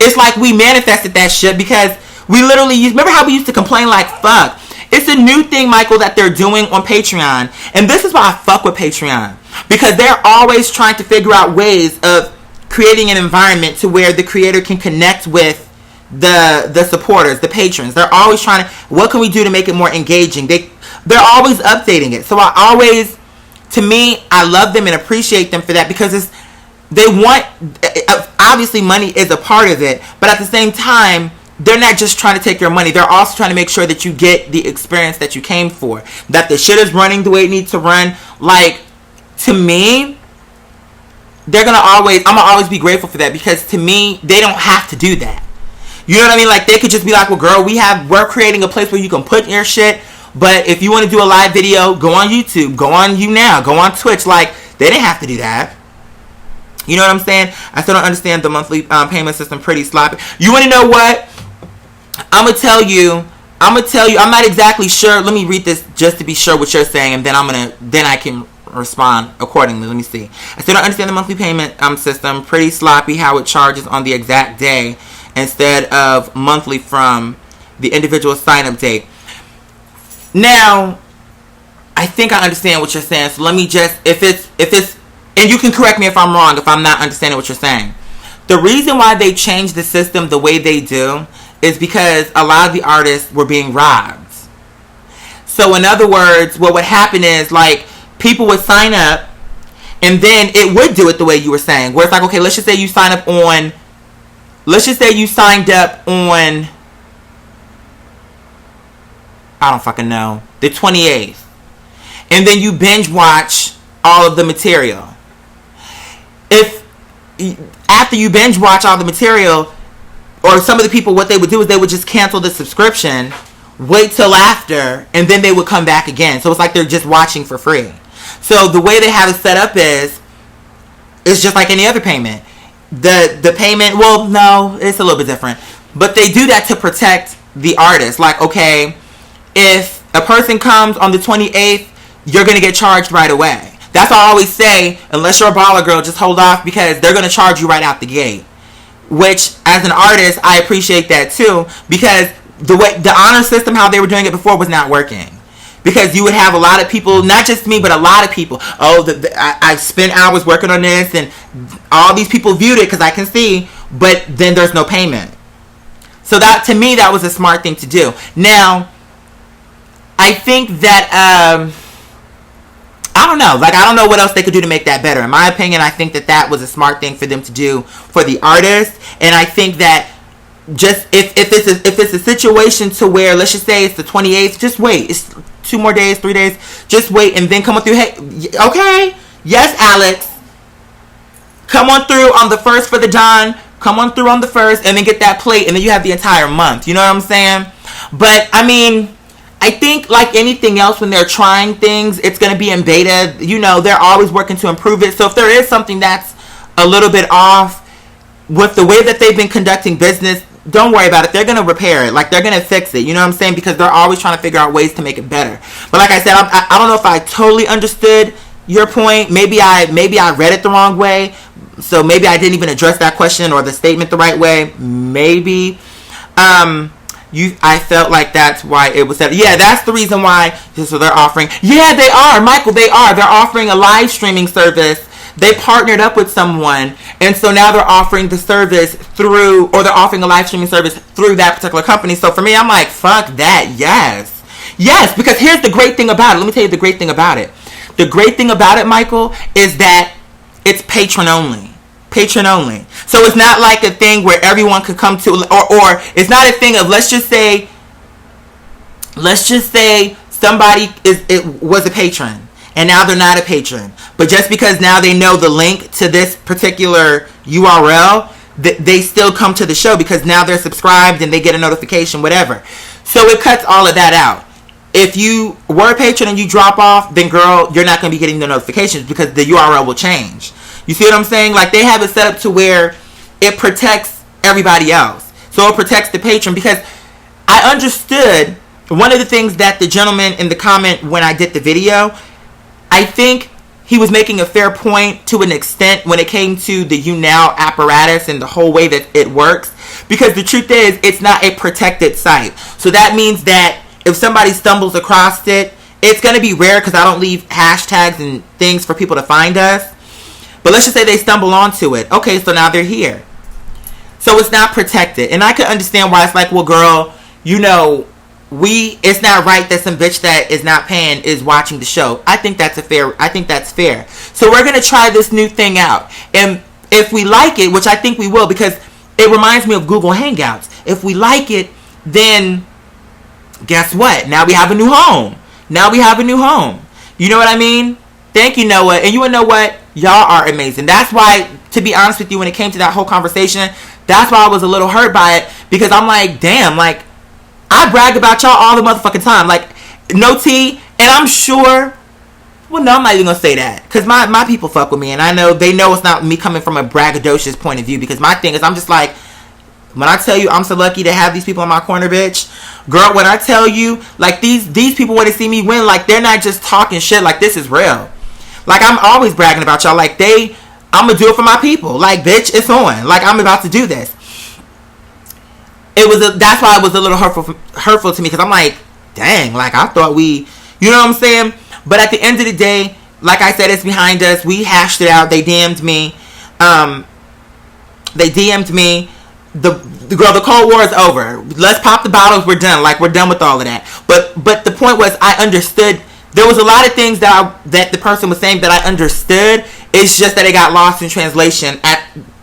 It's like we manifested that shit, because we literally remember how we used to complain like, fuck. It's a new thing, Michael, that they're doing on Patreon. And this is why I fuck with Patreon. Because they're always trying to figure out ways of creating an environment to where the creator can connect with the supporters, the patrons. They're always trying to, what can we do to make it more engaging? They're always updating it. So I love them and appreciate them for that, because they want, obviously money is a part of it, but at the same time, they're not just trying to take your money. They're also trying to make sure that you get the experience that you came for, that the shit is running the way it needs to run. Like, to me, I'm gonna always be grateful for that, because to me, they don't have to do that. You know what I mean? Like, they could just be like, well, girl, we're creating a place where you can put your shit, but if you want to do a live video, go on YouTube, go on YouNow, go on Twitch. Like, they didn't have to do that. You know what I'm saying? I still don't understand the monthly payment system. Pretty sloppy. You want to know what? I'm gonna tell you. I'm not exactly sure. Let me read this just to be sure what you're saying, and then I can respond accordingly. Let me see. I still don't understand the monthly payment system. Pretty sloppy how it charges on the exact day instead of monthly from the individual sign-up date. Now, I think I understand what you're saying. So let me just, if it's, and you can correct me if I'm wrong, if I'm not understanding what you're saying. The reason why they changed the system the way they do is because a lot of the artists were being robbed. So in other words, what would happen is, like, people would sign up, and then it would do it the way you were saying, where it's like, okay, let's just say you signed up on, I don't fucking know, the 28th, and then you binge watch all of the material. after you binge watch all the material, or some of the people, what they would do is they would just cancel the subscription, wait till after, and then they would come back again. So it's like they're just watching for free. So the way they have it set up is, it's just like any other payment. The payment, well, no, it's a little bit different. But they do that to protect the artist. Like, okay, if a person comes on the 28th, you're going to get charged right away. That's why I always say, unless you're a baller girl, just hold off, because they're going to charge you right out the gate. Which, as an artist, I appreciate that too, because the honor system, how they were doing it before, was not working. Because you would have a lot of people, not just me, but a lot of people, I spent hours working on this, and all these people viewed it because I can see, but then there's no payment. So that, to me, that was a smart thing to do. Now, I think that, I don't know. Like, I don't know what else they could do to make that better. In my opinion, I think that that was a smart thing for them to do for the artist. And I think that just if it's a situation to where, let's just say it's the 28th, just wait. It's 2 more days, 3 days. Just wait and then come on through. Hey, okay. Yes, Alex. Come on through on the 1st for the Don. Come on through on the 1st and then get that plate. And then you have the entire month. You know what I'm saying? But, I mean, I think like anything else, when they're trying things, it's going to be in beta. You know, they're always working to improve it. So if there is something that's a little bit off with the way that they've been conducting business, don't worry about it. They're going to repair it. Like, they're going to fix it. You know what I'm saying? Because they're always trying to figure out ways to make it better. But like I said, I don't know if I totally understood your point. Maybe I read it the wrong way. So maybe I didn't even address that question or the statement the right way. Maybe. I felt like that's why it was said. Yeah, that's the reason why. So they're offering. Yeah, they are, Michael. They are. They're offering a live streaming service. They partnered up with someone, and so now they're offering the service through, or they're offering a live streaming service through that particular company. So for me, I'm like, fuck that. Yes, because here's the great thing about it. Let me tell you the great thing about it. The great thing about it, Michael, is that it's patron only. Patron only. So it's not like a thing where everyone could come to, or it's not a thing of, let's just say somebody was a patron and now they're not a patron, but just because now they know the link to this particular URL, they still come to the show because now they're subscribed and they get a notification, whatever. So it cuts all of that out. If you were a patron and you drop off, then girl, you're not going to be getting the notifications because the URL will change. You see what I'm saying? Like, they have it set up to where it protects everybody else. So it protects the patron, because I understood one of the things that the gentleman in the comment when I did the video, I think he was making a fair point to an extent when it came to the YouNow apparatus and the whole way that it works. Because the truth is, it's not a protected site. So that means that if somebody stumbles across it, it's going to be rare because I don't leave hashtags and things for people to find us. But let's just say they stumble onto it. Okay, so now they're here. So it's not protected. And I can understand why it's like, well, girl, you know, it's not right that some bitch that is not paying is watching the show. I think that's fair. So we're going to try this new thing out. And if we like it, which I think we will, because it reminds me of Google Hangouts. If we like it, then guess what? Now we have a new home. You know what I mean? Thank you, Noah. And you know what? Y'all are amazing. That's why, to be honest with you, when it came to that whole conversation, that's why I was a little hurt by it. Because I'm like, damn, like, I brag about y'all all the motherfucking time. Like, no tea. And I'm sure, well, no, I'm not even going to say that. Because my people fuck with me. And I know, they know it's not me coming from a braggadocious point of view. Because my thing is, I'm just like, when I tell you I'm so lucky to have these people in my corner, bitch. Girl, when I tell you, like, these people want to see me win, like, they're not just talking shit. Like, this is real. Like, I'm always bragging about y'all. Like, I'm going to do it for my people. Like, bitch, it's on. Like, I'm about to do this. That's why it was a little hurtful to me. Because I'm like, dang, like, I thought you know what I'm saying? But at the end of the day, like I said, it's behind us. We hashed it out. They DM'd me. The girl, the Cold War is over. Let's pop the bottles. We're done. Like, we're done with all of that. But the point was, I understood. There was a lot of things that the person was saying that I understood. It's just that it got lost in translation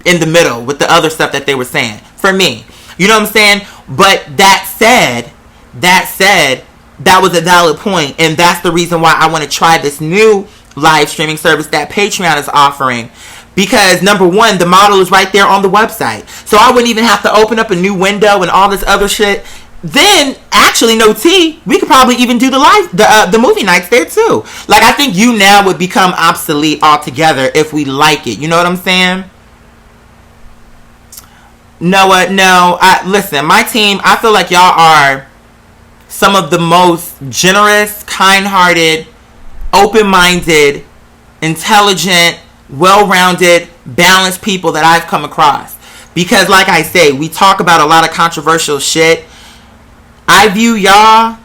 in the middle with the other stuff that they were saying. For me. You know what I'm saying? But that said, that was a valid point. And that's the reason why I want to try this new live streaming service that Patreon is offering. Because number one, the model is right there on the website. So I wouldn't even have to open up a new window and all this other shit. Then, actually, no tea, we could probably even do the movie nights there too. Like, I think You Now would become obsolete altogether if we like it. You know what I'm saying? Noah, no. Listen, my team, I feel like y'all are some of the most generous, kind-hearted, open-minded, intelligent, well-rounded, balanced people that I've come across. Because, like I say, we talk about a lot of controversial shit. I view y'all,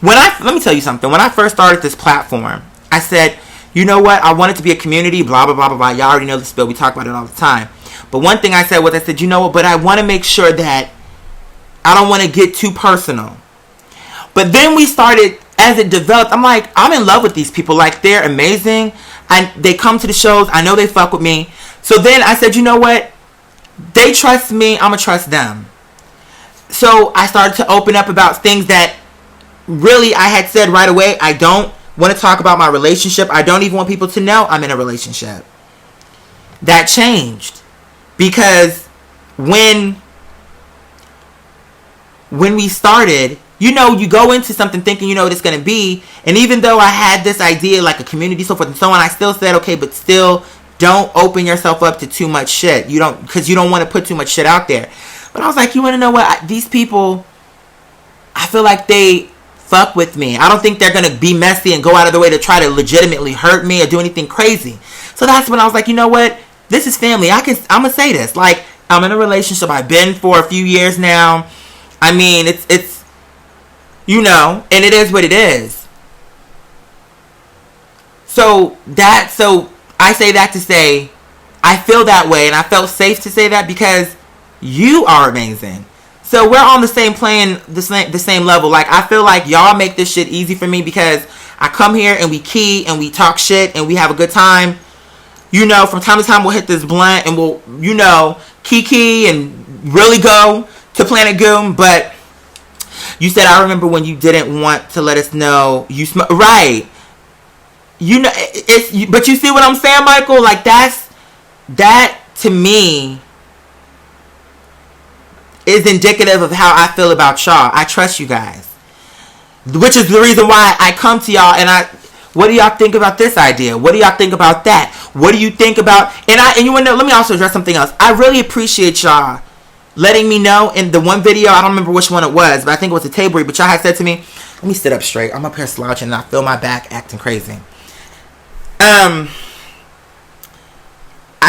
let me tell you something. When I first started this platform, I said, you know what? I want it to be a community, blah, blah, blah, blah, blah. Y'all already know the spill. We talk about it all the time. But one thing I said was, I said, you know what? But I want to make sure that I don't want to get too personal. But then we started, as it developed, I'm like, I'm in love with these people. Like, they're amazing. They come to the shows. I know they fuck with me. So then I said, you know what? They trust me. I'm going to trust them. So I started to open up about things that really I had said right away. I don't want to talk about my relationship. I don't even want people to know I'm in a relationship. That changed. Because when we started, you know, you go into something thinking you know what it's going to be. And even though I had this idea, like a community, so forth and so on, I still said, okay, but still don't open yourself up to too much shit. Because you don't want to put too much shit out there. But I was like, you want to know what? These people, I feel like they fuck with me. I don't think they're going to be messy and go out of their way to try to legitimately hurt me or do anything crazy. So that's when I was like, you know what? This is family. I'm going to say this. Like, I'm in a relationship. I've been for a few years now. I mean, it's you know, and it is what it is. So I say that to say, I feel that way, and I felt safe to say that because you are amazing. So we're on the same plane, the same level. Like, I feel like y'all make this shit easy for me because I come here and we key and we talk shit and we have a good time. You know, from time to time we'll hit this blunt and we'll, you know, kiki and really go to Planet Goom. But you said, I remember when you didn't want to let us know you smoke. Right. You know, but you see what I'm saying, Michael? Like, that to me is indicative of how I feel about y'all. I trust you guys. Which is the reason why I come to y'all and what do y'all think about this idea? What do y'all think about that? What do you think about, and you want to know, let me also address something else. I really appreciate y'all letting me know in the one video, I don't remember which one it was, but I think it was a table read, but y'all had said to me, let me sit up straight. I'm up here slouching and I feel my back acting crazy. I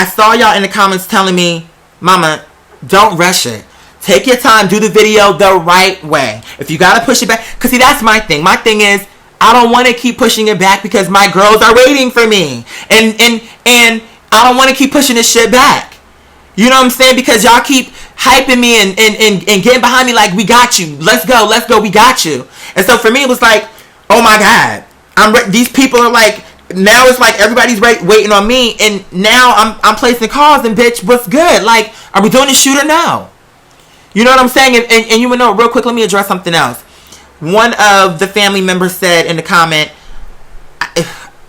saw y'all in the comments telling me, Mama, don't rush it. Take your time. Do the video the right way. If you got to push it back. Because, see, that's my thing. My thing is, I don't want to keep pushing it back because my girls are waiting for me. And I don't want to keep pushing this shit back. You know what I'm saying? Because y'all keep hyping me and getting behind me like, we got you. Let's go. We got you. And so for me, it was like, oh my God. These people are like, now it's like everybody's waiting on me. And now I'm placing calls and bitch, what's good? Like, are we doing the shoot or no? You know what I'm saying? And you would know, real quick, let me address something else. One of the family members said in the comment,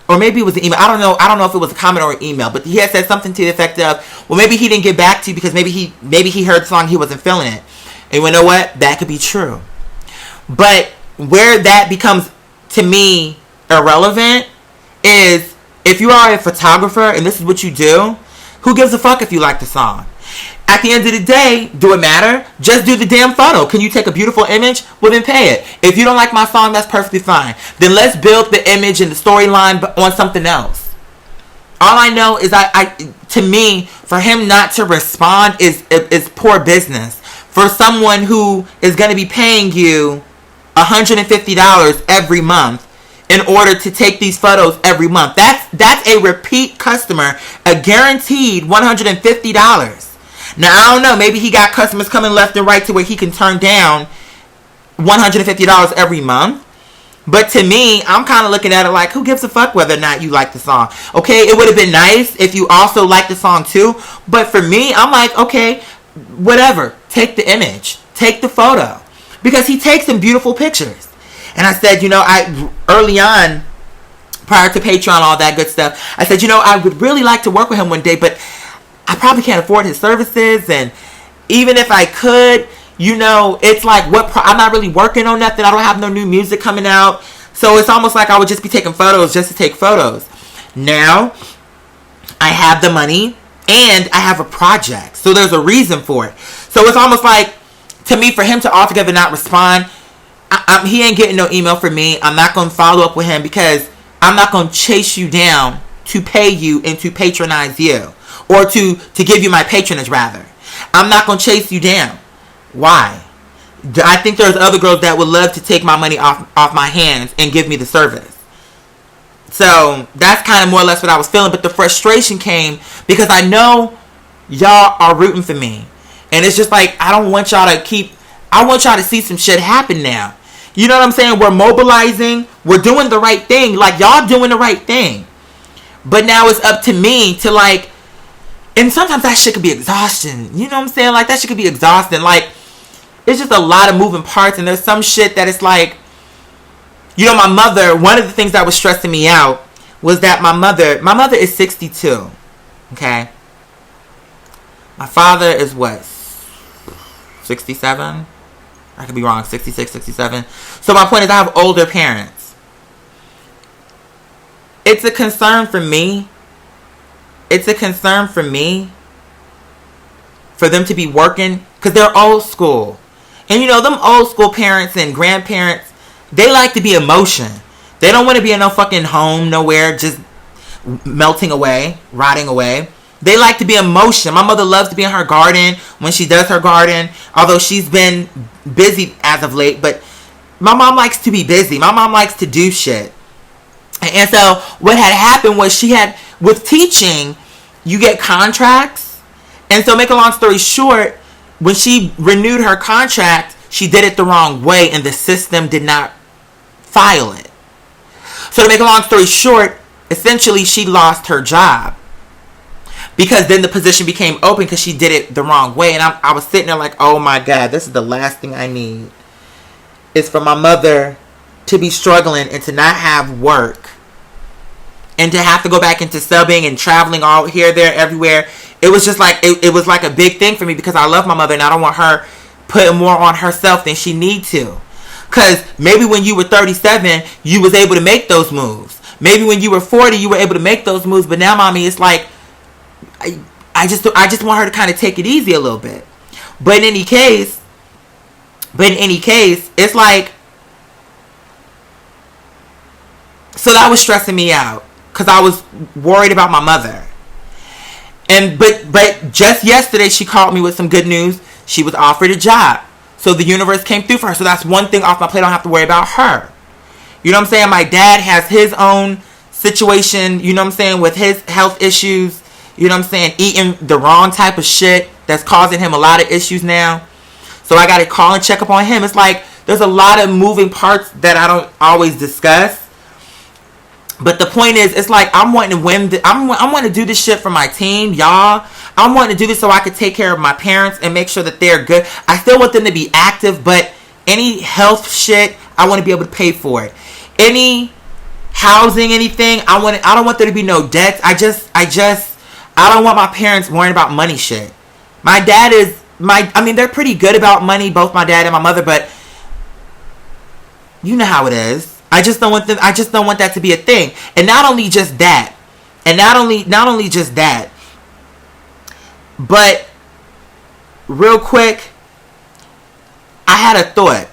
or maybe it was an email. I don't know if it was a comment or an email, but he had said something to the effect of, well, maybe he didn't get back to you because maybe he heard the song, he wasn't feeling it. And you know what? That could be true. But where that becomes, to me, irrelevant is if you are a photographer and this is what you do, who gives a fuck if you like the song? At the end of the day, do it matter? Just do the damn photo. Can you take a beautiful image? Well, then pay it. If you don't like my song, that's perfectly fine. Then let's build the image and the storyline on something else. All I know is to me, for him not to respond is poor business. For someone who is going to be paying you $150 every month in order to take these photos every month. That's a repeat customer, a guaranteed $150. Now, I don't know. Maybe he got customers coming left and right to where he can turn down $150 every month. But to me, I'm kind of looking at it like, who gives a fuck whether or not you like the song? Okay, it would have been nice if you also liked the song too. But for me, I'm like, okay, whatever. Take the image. Take the photo. Because he takes some beautiful pictures. And I said, early on, prior to Patreon, all that good stuff. I said, I would really like to work with him one day, but I probably can't afford his services. And even if I could, it's like, I'm not really working on nothing. I don't have no new music coming out. So it's almost like I would just be taking photos just to take photos. Now, I have the money and I have a project. So there's a reason for it. So it's almost like, to me, for him to altogether not respond, he ain't getting no email from me. I'm not going to follow up with him because I'm not going to chase you down to pay you and to patronize you. Or to give you my patronage, rather. I'm not going to chase you down. Why? I think there's other girls that would love to take my money off my hands and give me the service. So that's kind of more or less what I was feeling. But the frustration came because I know y'all are rooting for me. And it's just like, I want y'all to see some shit happen now. You know what I'm saying? We're mobilizing. We're doing the right thing. Like, y'all doing the right thing. But now it's up to me to, like, and sometimes that shit could be exhausting. You know what I'm saying? Like, that shit could be exhausting. Like, it's just a lot of moving parts. And there's some shit that it's like, my mother, one of the things that was stressing me out was that my mother is 62. Okay? My father is what? 67? I could be wrong. 66, 67. So my point is, I have older parents. It's a concern for me. It's a concern for me for them to be working because they're old school. And them old school parents and grandparents, they like to be in motion. They don't want to be in no fucking home nowhere just melting away, rotting away. They like to be in motion. My mother loves to be in her garden when she does her garden, although she's been busy as of late. But my mom likes to be busy. My mom likes to do shit. And so what had happened was with teaching, you get contracts. And so make a long story short, when she renewed her contract, she did it the wrong way and the system did not file it. So to make a long story short, essentially she lost her job. Because then the position became open because she did it the wrong way. And I was sitting there like, oh my God, this is the last thing I need. Is for my mother to be struggling and to not have work. And to have to go back into subbing and traveling all here, there, everywhere. It was just like, it was like a big thing for me because I love my mother and I don't want her putting more on herself than she need to. Because maybe when you were 37, you was able to make those moves. Maybe when you were 40, you were able to make those moves. But now, mommy, it's like, I just want her to kind of take it easy a little bit. But in any case, it's like, so that was stressing me out because I was worried about my mother. And but just yesterday she called me with some good news. She was offered a job. So the universe came through for her. So that's one thing off my plate. I don't have to worry about her. You know what I'm saying? My dad has his own situation, you know what I'm saying, with his health issues. You know what I'm saying? Eating the wrong type of shit that's causing him a lot of issues now. So I got to call and check up on him. It's like there's a lot of moving parts that I don't always discuss. But the point is, it's like I'm wanting to win. I'm wanting to do this shit for my team, y'all. I'm wanting to do this so I can take care of my parents and make sure that they're good. I still want them to be active, but any health shit, I want to be able to pay for it. Any housing, anything, I don't want there to be no debts. I don't want my parents worrying about money shit. My dad is they're pretty good about money, both my dad and my mother, but you know how it is. I just don't want that to be a thing. And not only just that. But real quick, I had a thought.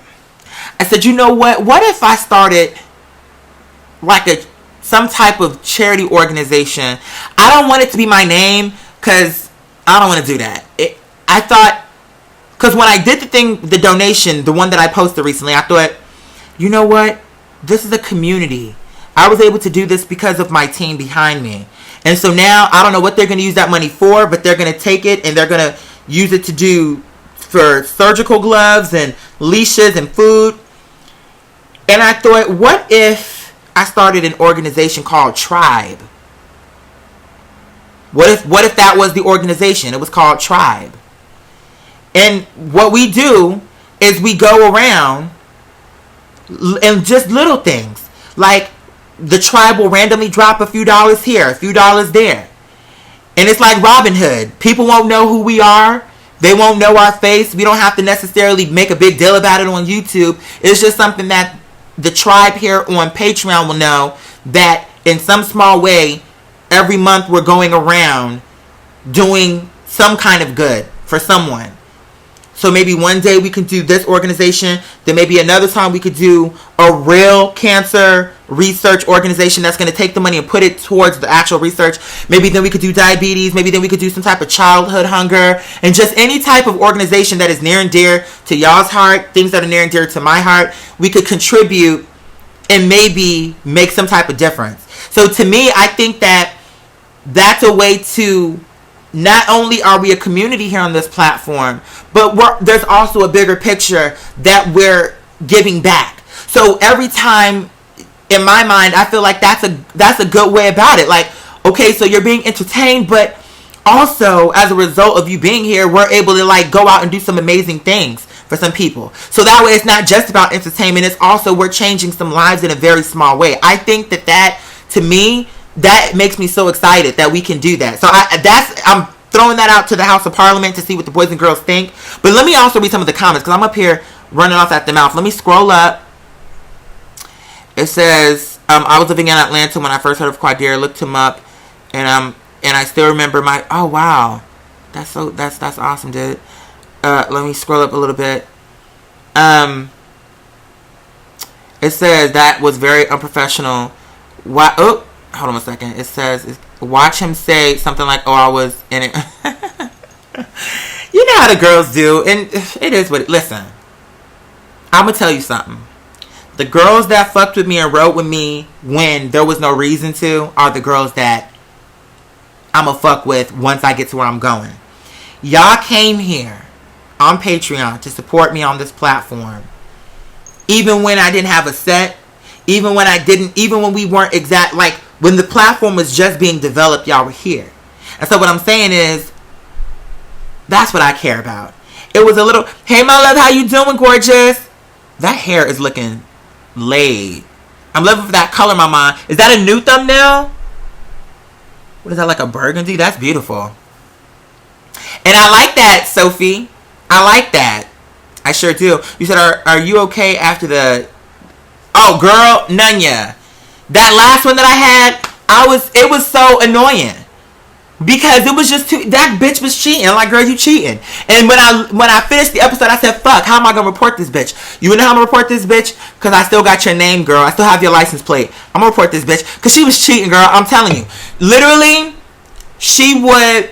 I said, you know what? What if I started like some type of charity organization? I don't want it to be my name because I don't want to do that. I thought, because when I did the donation, the one that I posted recently, I thought, you know what? This is a community. I was able to do this because of my team behind me. And so now, I don't know what they're going to use that money for, but they're going to take it and they're going to use it to do for surgical gloves and leashes and food. And I thought, what if I started an organization called Tribe? What if that was the organization? It was called Tribe. And what we do is we go around and just little things like the tribe will randomly drop a few dollars here, a few dollars there. And it's like Robin Hood. People won't know who we are. They won't know our face. We don't have to necessarily make a big deal about it on YouTube. It's just something that the tribe here on Patreon will know, that in some small way, every month we're going around doing some kind of good for someone. So maybe one day we can do this organization. Then maybe another time we could do a real cancer research organization that's going to take the money and put it towards the actual research. Maybe then we could do diabetes. Maybe then we could do some type of childhood hunger. And just any type of organization that is near and dear to y'all's heart. Things that are near and dear to my heart. We could contribute and maybe make some type of difference. So to me, I think that that's a way to... Not only are we a community here on this platform, but there's also a bigger picture that we're giving back. So every time, in my mind, I feel like that's a good way about it. Like, okay, so you're being entertained, but also as a result of you being here, we're able to like go out and do some amazing things for some people. So that way, it's not just about entertainment. It's also we're changing some lives in a very small way. I think that to me, that makes me so excited that we can do that. So I'm throwing that out to the House of Parliament to see what the boys and girls think. But let me also read some of the comments, because I'm up here running off at the mouth. Let me scroll up. It says, I was living in Atlanta when I first heard of Quadira. Looked him up, and I still remember my... Oh wow, that's awesome, dude. Let me scroll up a little bit. It says that was very unprofessional. Why? Oh. Hold on a second. It says, watch him say something like, oh, I was in it. You know how the girls do. And it is what... Listen. I'm going to tell you something. The girls that fucked with me and rode with me when there was no reason to are the girls that I'm going to fuck with once I get to where I'm going. Y'all came here on Patreon to support me on this platform. Even when I didn't have a set. Even when we weren't exact... Like... When the platform was just being developed, y'all were here. And so what I'm saying is, that's what I care about. It was a little, hey my love, how you doing, gorgeous? That hair is looking laid. I'm loving for that color, mama. Is that a new thumbnail? What is that, like a burgundy? That's beautiful. And I like that, Sophie. I like that. I sure do. You said, are you okay after the... Oh, girl, Nunya. That last one that I had, it was so annoying. Because it was just that bitch was cheating. I'm like, girl, you cheating. And when I finished the episode, I said, fuck, how am I going to report this bitch? You know how I'm going to report this bitch? Because I still got your name, girl. I still have your license plate. I'm going to report this bitch. Because she was cheating, girl. I'm telling you. Literally, she was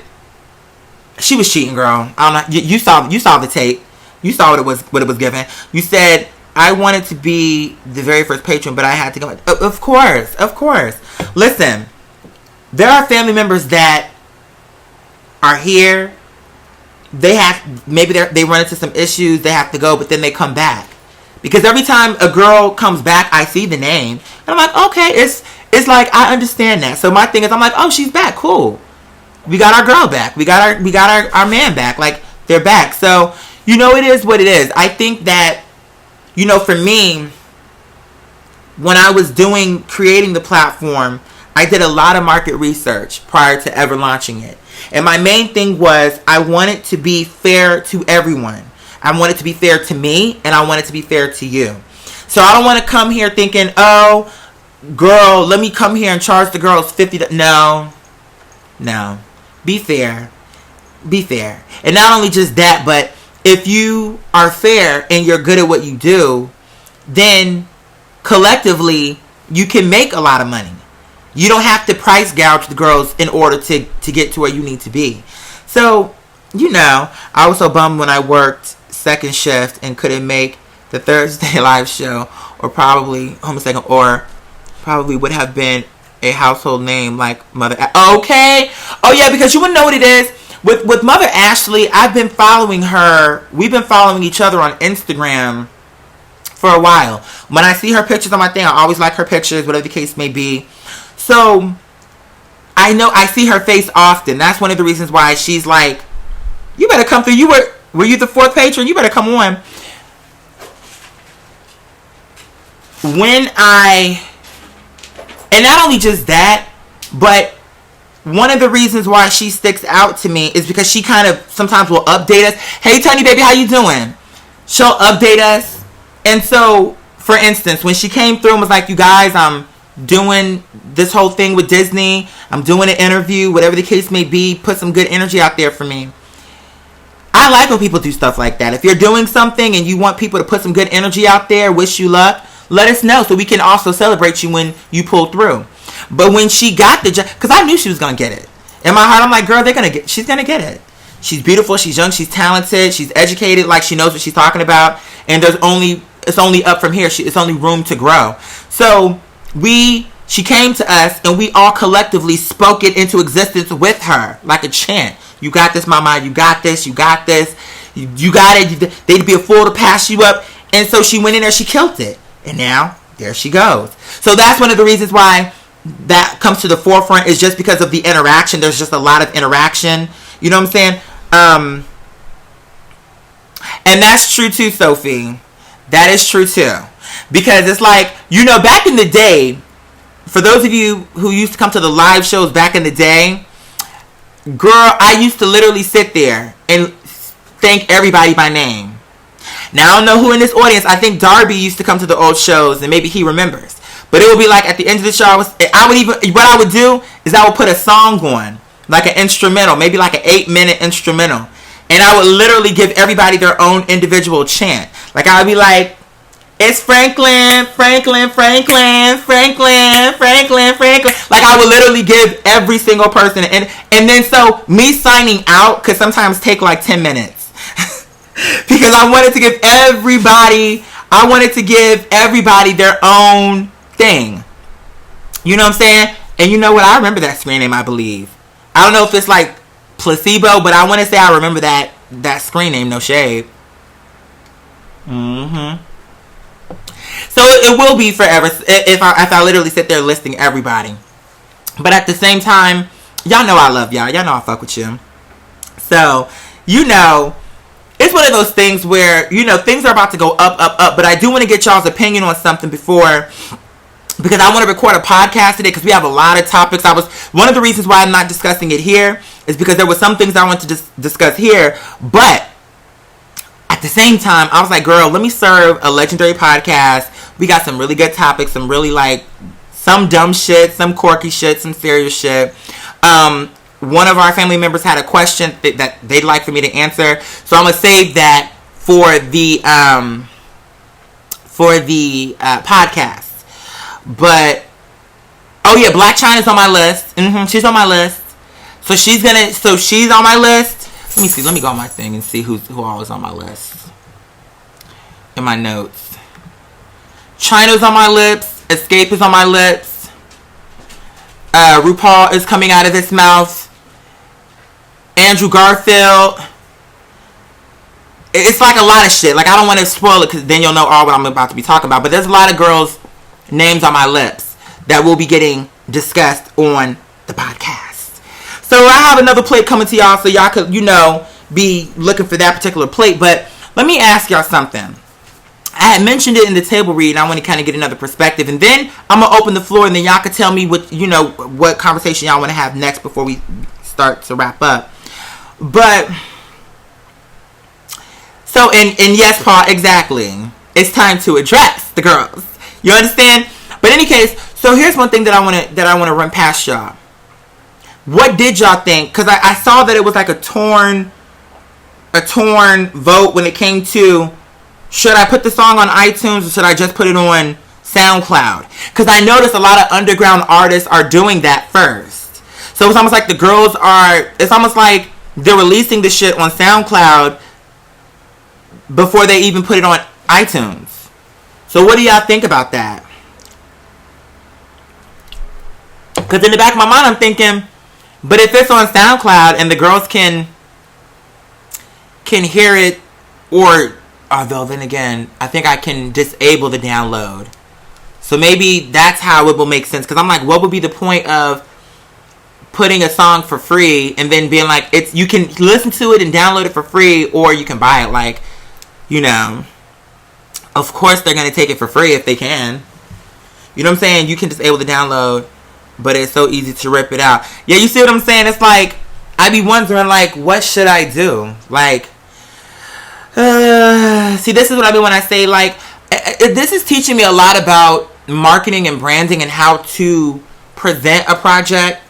cheating, girl. I don't know. You saw the tape. You saw what it was given. You said... I wanted to be the very first patron, but I had to go. Of course. Listen, there are family members that are here. They run into some issues. They have to go, but then they come back. Because every time a girl comes back, I see the name. And I'm like, okay, it's like, I understand that. So my thing is, I'm like, oh, she's back. Cool. We got our girl back. We got our man back. Like, they're back. So, it is what it is. I think that, for me, when I was creating the platform, I did a lot of market research prior to ever launching it. And my main thing was I want it to be fair to everyone. I want it to be fair to me, and I want it to be fair to you. So I don't want to come here thinking, oh, girl, let me come here and charge the girls $50. No. Be fair. And not only just that, but if you are fair and you're good at what you do, then collectively you can make a lot of money. You don't have to price gouge the girls in order to get to where you need to be. So, I was so bummed when I worked second shift and couldn't make the Thursday live show, or probably would have been a household name like Mother. Okay. Oh yeah, because you wouldn't know what it is. With Mother Ashley, I've been following her. We've been following each other on Instagram for a while. When I see her pictures on my thing, I always like her pictures, whatever the case may be. So, I know I see her face often. That's one of the reasons why she's like, you better come through. Were you the fourth patron? You better come on. When I And not only just that, but one of the reasons why she sticks out to me is because she kind of sometimes will update us. Hey, Tony, baby, how you doing? She'll update us. And so, for instance, when she came through and was like, you guys, I'm doing this whole thing with Disney. I'm doing an interview, whatever the case may be. Put some good energy out there for me. I like when people do stuff like that. If you're doing something and you want people to put some good energy out there, wish you luck, let us know so we can also celebrate you when you pull through. But when she got the job, because I knew she was going to get it. In my heart, I'm like, girl, she's going to get it. She's beautiful, she's young, she's talented, she's educated, like she knows what she's talking about. And it's only up from here. It's only room to grow. So she came to us and we all collectively spoke it into existence with her like a chant. You got this, mama. You got this. You got this. You got it. They'd be a fool to pass you up. And so she went in there. She killed it. And now, there she goes. So that's one of the reasons why that comes to the forefront is just because of the interaction. There's just a lot of interaction. You know what I'm saying? And that's true too, Sophie. That is true too. Because it's like, back in the day, for those of you who used to come to the live shows back in the day, girl, I used to literally sit there and thank everybody by name. Now, I don't know who in this audience. I think Darby used to come to the old shows, and maybe he remembers. But it would be like at the end of the show, what I would do is I would put a song on, like an instrumental, maybe like an 8-minute instrumental. And I would literally give everybody their own individual chant. Like, I would be like, it's Franklin, Franklin, Franklin, Franklin, Franklin, Franklin. Like, I would literally give every single person. And then so me signing out could sometimes take like 10 minutes. Because I wanted to give everybody their own thing. You know what I'm saying? And you know what? I remember that screen name, I believe. I don't know if it's like placebo, but I want to say I remember that screen name, no shade. Mm-hmm. So it will be forever if I literally sit there listing everybody. But at the same time, y'all know I love y'all. Y'all know I fuck with you. So, it's one of those things where, things are about to go up, up, up. But I do want to get y'all's opinion on something before, because I want to record a podcast today because we have a lot of topics. One of the reasons why I'm not discussing it here is because there were some things I want to discuss here. But at the same time, I was like, girl, let me serve a legendary podcast. We got some really good topics, some really some dumb shit, some quirky shit, some serious shit. One of our family members had a question that they'd like for me to answer. So I'm going to save that for the podcast. But, oh yeah, Black China's on my list. She's on my list. So she's on my list. Let me see. Let me go on my thing and see who all is on my list. In my notes. China's on my lips. Escape is on my lips. RuPaul is coming out of his mouth. Andrew Garfield. It's like a lot of shit. Like, I don't want to spoil it because then you'll know all what I'm about to be talking about. But there's a lot of girls' names on my lips that will be getting discussed on the podcast. So I have another plate coming to y'all so y'all could, be looking for that particular plate. But let me ask y'all something. I had mentioned it in the table read, and I want to kind of get another perspective. And then I'm going to open the floor, and then y'all can tell me what conversation y'all want to have next before we start to wrap up. But, so, and yes, Paul, exactly. It's time to address the girls. You understand? But in any case, so here's one thing that I want to run past y'all. What did y'all think? Because I saw that it was like a torn vote when it came to, should I put the song on iTunes or should I just put it on SoundCloud? Because I noticed a lot of underground artists are doing that first. So it's almost like it's almost like they're releasing the shit on SoundCloud before they even put it on iTunes. So what do y'all think about that? Because in the back of my mind I'm thinking, but if it's on SoundCloud and the girls can hear it, although then again, I think I can disable the download. So maybe that's how it will make sense. Because I'm like, what would be the point of putting a song for free and then being like, you can listen to it and download it for free, or you can buy it. Like, of course they're going to take it for free if they can. You know what I'm saying? You can just able to download, but it's so easy to rip it out. Yeah, you see what I'm saying? It's like, I be wondering, like, what should I do? Like, see, this is what I mean when I say, like, this is teaching me a lot about marketing and branding and how to present a project.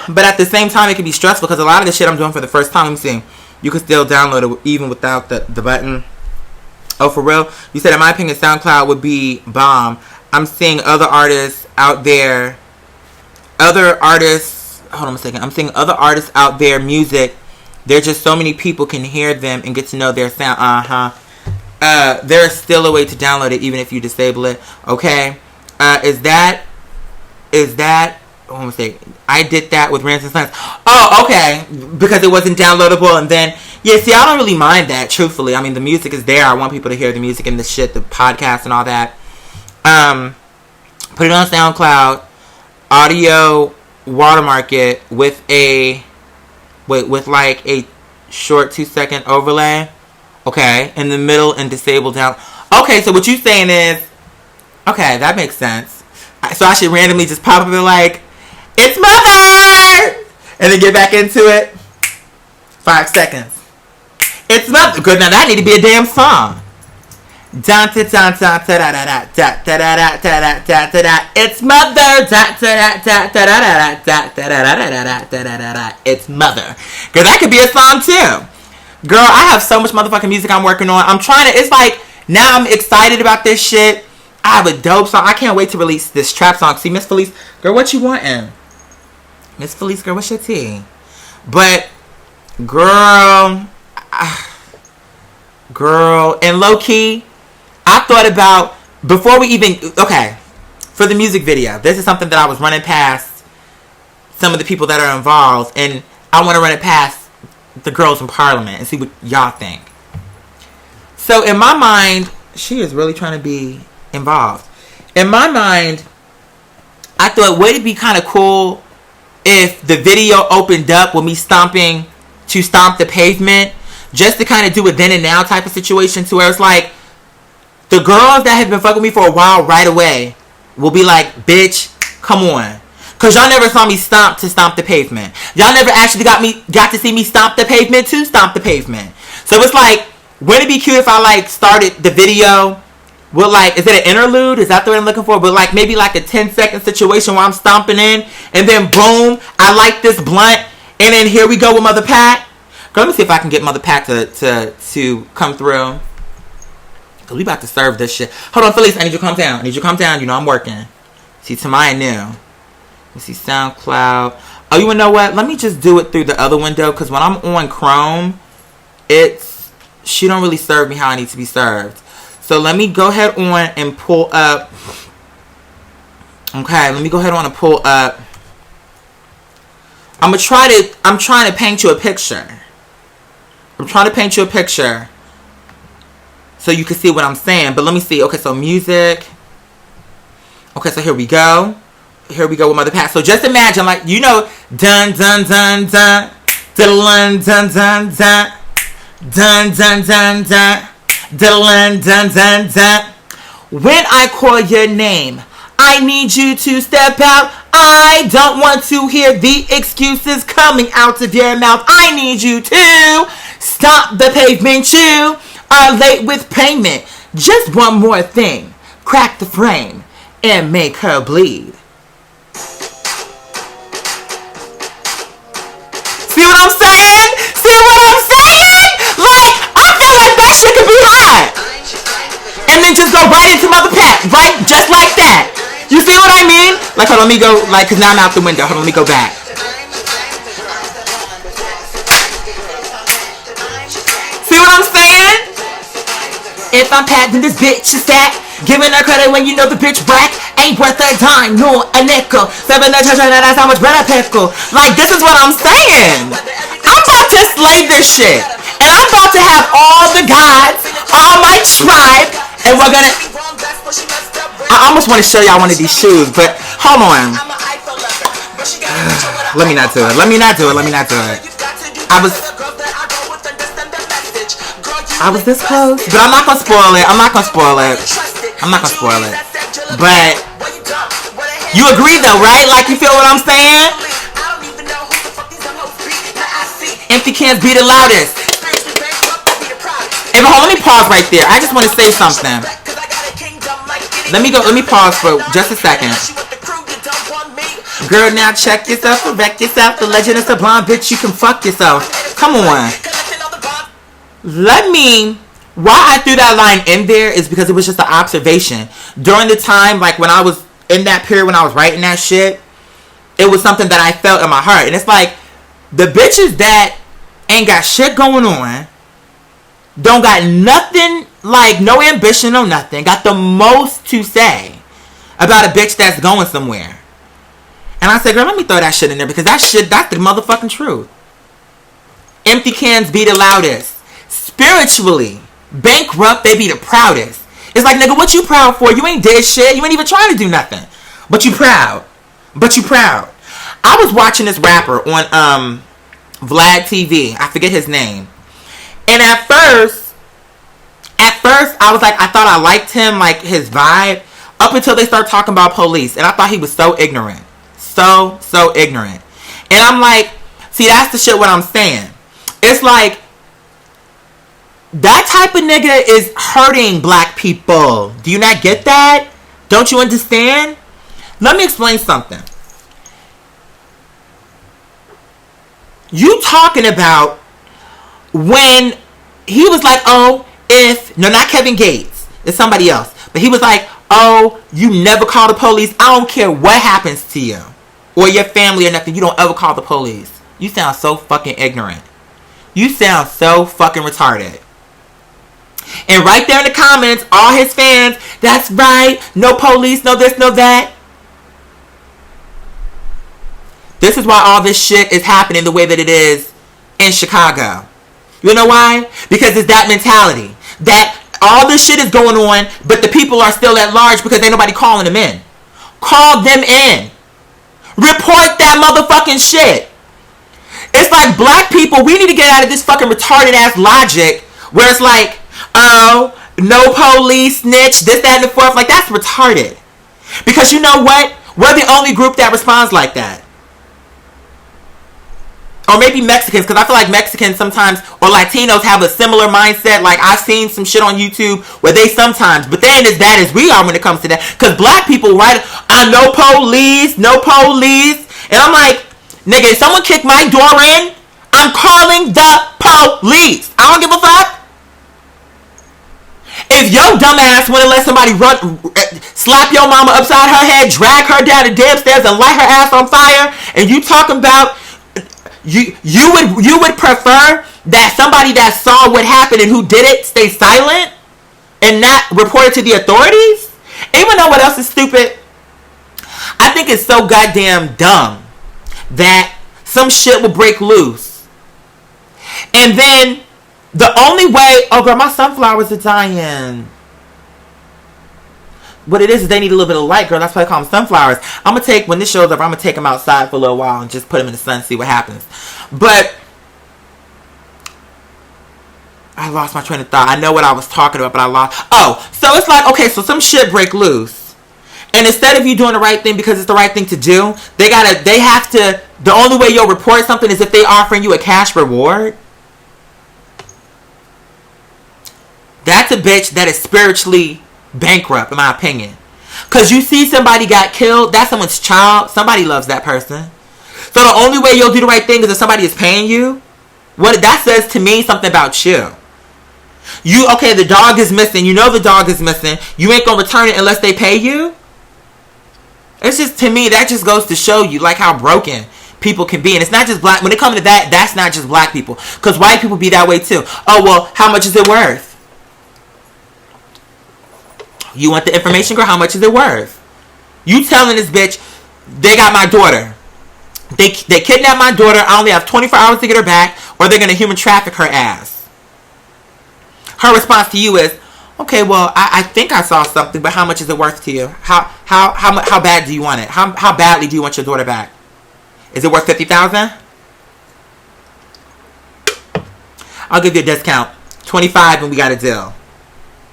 But at the same time, it can be stressful because a lot of the shit I'm doing for the first time, I'm seeing, you can still download it even without the button. Oh, for real? You said, in my opinion, SoundCloud would be bomb. I'm seeing other artists out there. Hold on a second. I'm seeing other artists out there, music. There's just so many people can hear them and get to know their sound. There's still a way to download it even if you disable it. Okay. Is that? Hold on a second. I did that with Rants and Sons. Oh, okay. Because it wasn't downloadable, and then yeah. See, I don't really mind that. Truthfully, I mean, the music is there. I want people to hear the music and the shit, the podcast and all that. Put it on SoundCloud, audio watermark it with like a short 2-second overlay. Okay, in the middle and disable down. Okay, so what you saying is, okay, that makes sense. So I should randomly just pop up and like, it's Mother! And then get back into it. 5 seconds. It's Mother. Good, now that need to be a damn song. It's Mother. It's Mother. Girl, that could be a song too. Girl, I have so much motherfucking music I'm working on. I'm trying to, it's like, now I'm excited about this shit. I have a dope song. I can't wait to release this trap song. See, Miss Felice, girl, what you wantin'? Miss Felice, girl, what's your tea? But, girl, and low key, I thought about, before we even, okay, for the music video, this is something that I was running past some of the people that are involved, and I want to run it past the girls in Parliament and see what y'all think. So in my mind, she is really trying to be involved. In my mind, I thought, would it be kind of cool if the video opened up with me stomping to stomp the pavement, just to kind of do a then and now type of situation, to where it's like, the girls that have been fucking with me for a while right away will be like, bitch, come on. Because y'all never saw me stomp to stomp the pavement. Y'all never actually got to see me stomp the pavement to stomp the pavement. So it's like, wouldn't it be cute if I like started the video with like, is it an interlude? Is that the word I'm looking for? But like maybe like a 10-second situation where I'm stomping in, and then boom, I light this blunt, and then here we go with Mother Pat. Girl, let me see if I can get Mother Pat to come through. Because we about to serve this shit. Hold on, Felice, I need you to calm down. You know I'm working. See, Tamaya new. Let me see, SoundCloud. Oh, you wanna know what? Let me just do it through the other window, because when I'm on Chrome, she don't really serve me how I need to be served. So let me go ahead on and pull up. Okay, let me go ahead on and pull up. I'm trying to paint you a picture. So you can see what I'm saying. But let me see. Okay, so music. Okay, so here we go. With Mother Pat. So just imagine, like, you know, dun dun dun dun dun dun dun dun dun dun dun dun dun dun dun dun. When I call your name, I need you to step out. I don't want to hear the excuses coming out of your mouth. I need you to stop the pavement. You are late with payment. Just one more thing. Crack the frame and make her bleed. See what I'm saying? Like, I feel like that shit could be hot. And then just go right into Mother Pat. Right? Just like that. You see what I mean? Like, hold on, let me go, like, because now I'm out the window. Hold on, let me go back. See what I'm saying? If I'm Pat, then this bitch is that. Giving her credit when you know the bitch whack. Ain't worth a dime, nor a nickel. Seven that's how much bread I pickle. Like, this is what I'm saying. I'm about to slay this shit. And I'm about to have all the gods, all my tribe, and we're gonna... I almost want to show y'all one of these shoes, but hold on. Let me not do it. I was this close, but I'm not gonna spoil it. But you agree though, right? Like, you feel what I'm saying? Empty cans be the loudest. Hey, but hold on, let me pause right there. I just want to say something. Let me pause for just a second. Girl, now check yourself, correct yourself. The legend is a blonde bitch, you can fuck yourself. Come on. Why I threw that line in there is because it was just an observation. During the time, like when I was in that period when I was writing that shit, it was something that I felt in my heart. And it's like, the bitches that ain't got shit going on, don't got nothing, like no ambition, no nothing, got the most to say about a bitch that's going somewhere. And I said, girl, let me throw that shit in there because that's the motherfucking truth. Empty cans be the loudest. Spiritually, bankrupt, they be the proudest. It's like, nigga, what you proud for? You ain't did shit. You ain't even trying to do nothing. But you proud. I was watching this rapper on Vlad TV. I forget his name. And at first I was like, I thought I liked him, like his vibe, up until they start talking about police. And I thought he was so ignorant. So ignorant. And I'm like, see, that's the shit what I'm saying. It's like, that type of nigga is hurting black people. Do you not get that? Don't you understand? Let me explain something. You talking about when he was like, no, not Kevin Gates, it's somebody else, but he was like, you never call the police. I don't care what happens to you or your family or nothing, you don't ever call the police. You sound so fucking ignorant. You sound so fucking retarded. And right there in the comments, all his fans, that's right, no police, no this, no that. This is why all this shit is happening the way that it is in Chicago. You know why? Because it's that mentality. That all this shit is going on, but the people are still at large because ain't nobody calling them in. Call them in. Report that motherfucking shit. It's like, black people, we need to get out of this fucking retarded ass logic where it's like, no police, snitch, this, that, and the fourth. Like, that's retarded. Because you know what? We're the only group that responds like that. Or maybe Mexicans, because I feel like Mexicans sometimes, or Latinos, have a similar mindset. Like, I've seen some shit on YouTube where they sometimes, but they ain't as bad as we are when it comes to that. Because black people, right, no police. And I'm like, nigga, if someone kick my door in, I'm calling the police. I don't give a fuck. If your dumb ass want to let somebody slap your mama upside her head, drag her down the damn stairs, and light her ass on fire, and you talking about you would prefer that somebody that saw what happened and who did it stay silent and not report it to the authorities? And you know what else is stupid? I think it's so goddamn dumb that some shit will break loose, and then the only way, oh girl, my sunflowers are dying. What it is they need a little bit of light, girl. That's why I call them sunflowers. I'm going to take, when this show's over, I'm going to take them outside for a little while and just put them in the sun and see what happens. But I lost my train of thought. I know what I was talking about, but I lost. So it's like, okay, so some shit break loose. And instead of you doing the right thing because it's the right thing to do, they have to, the only way you'll report something is if they offering you a cash reward. That's a bitch that is spiritually bankrupt, in my opinion. Because you see somebody got killed, that's someone's child. Somebody loves that person. So the only way you'll do the right thing is if somebody is paying you. What that says to me something about you. Okay, the dog is missing. You know the dog is missing. You ain't gonna return it unless they pay you. It's just, to me, that just goes to show you like how broken people can be. And it's not just black. When it comes to that, that's not just black people. Because white people be that way too. Oh, well, how much is it worth? You want the information, girl? How much is it worth? You telling this bitch, they got my daughter. They kidnapped my daughter. I only have 24 hours to get her back, or they're going to human traffic her ass. Her response to you is, okay, well, I think I saw something, but how much is it worth to you? How bad do you want it? How badly do you want your daughter back? Is it worth $50,000? I'll give you a discount. $25 and we got a deal.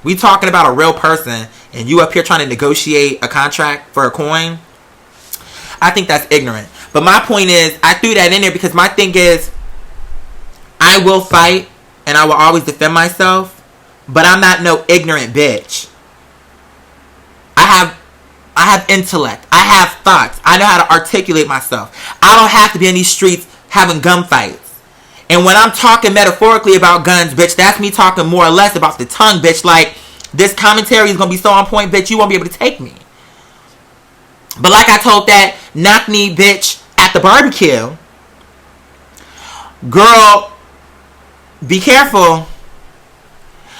We talking about a real person and you up here trying to negotiate a contract for a coin, I think that's ignorant. But my point is, I threw that in there because my thing is, I will fight and I will always defend myself, but I'm not no ignorant bitch. I have intellect. I have thoughts. I know how to articulate myself. I don't have to be in these streets having gunfights. And when I'm talking metaphorically about guns, bitch, that's me talking more or less about the tongue, bitch. Like, this commentary is going to be so on point, bitch, you won't be able to take me. But like I told that knock-knee bitch at the barbecue, girl, be careful,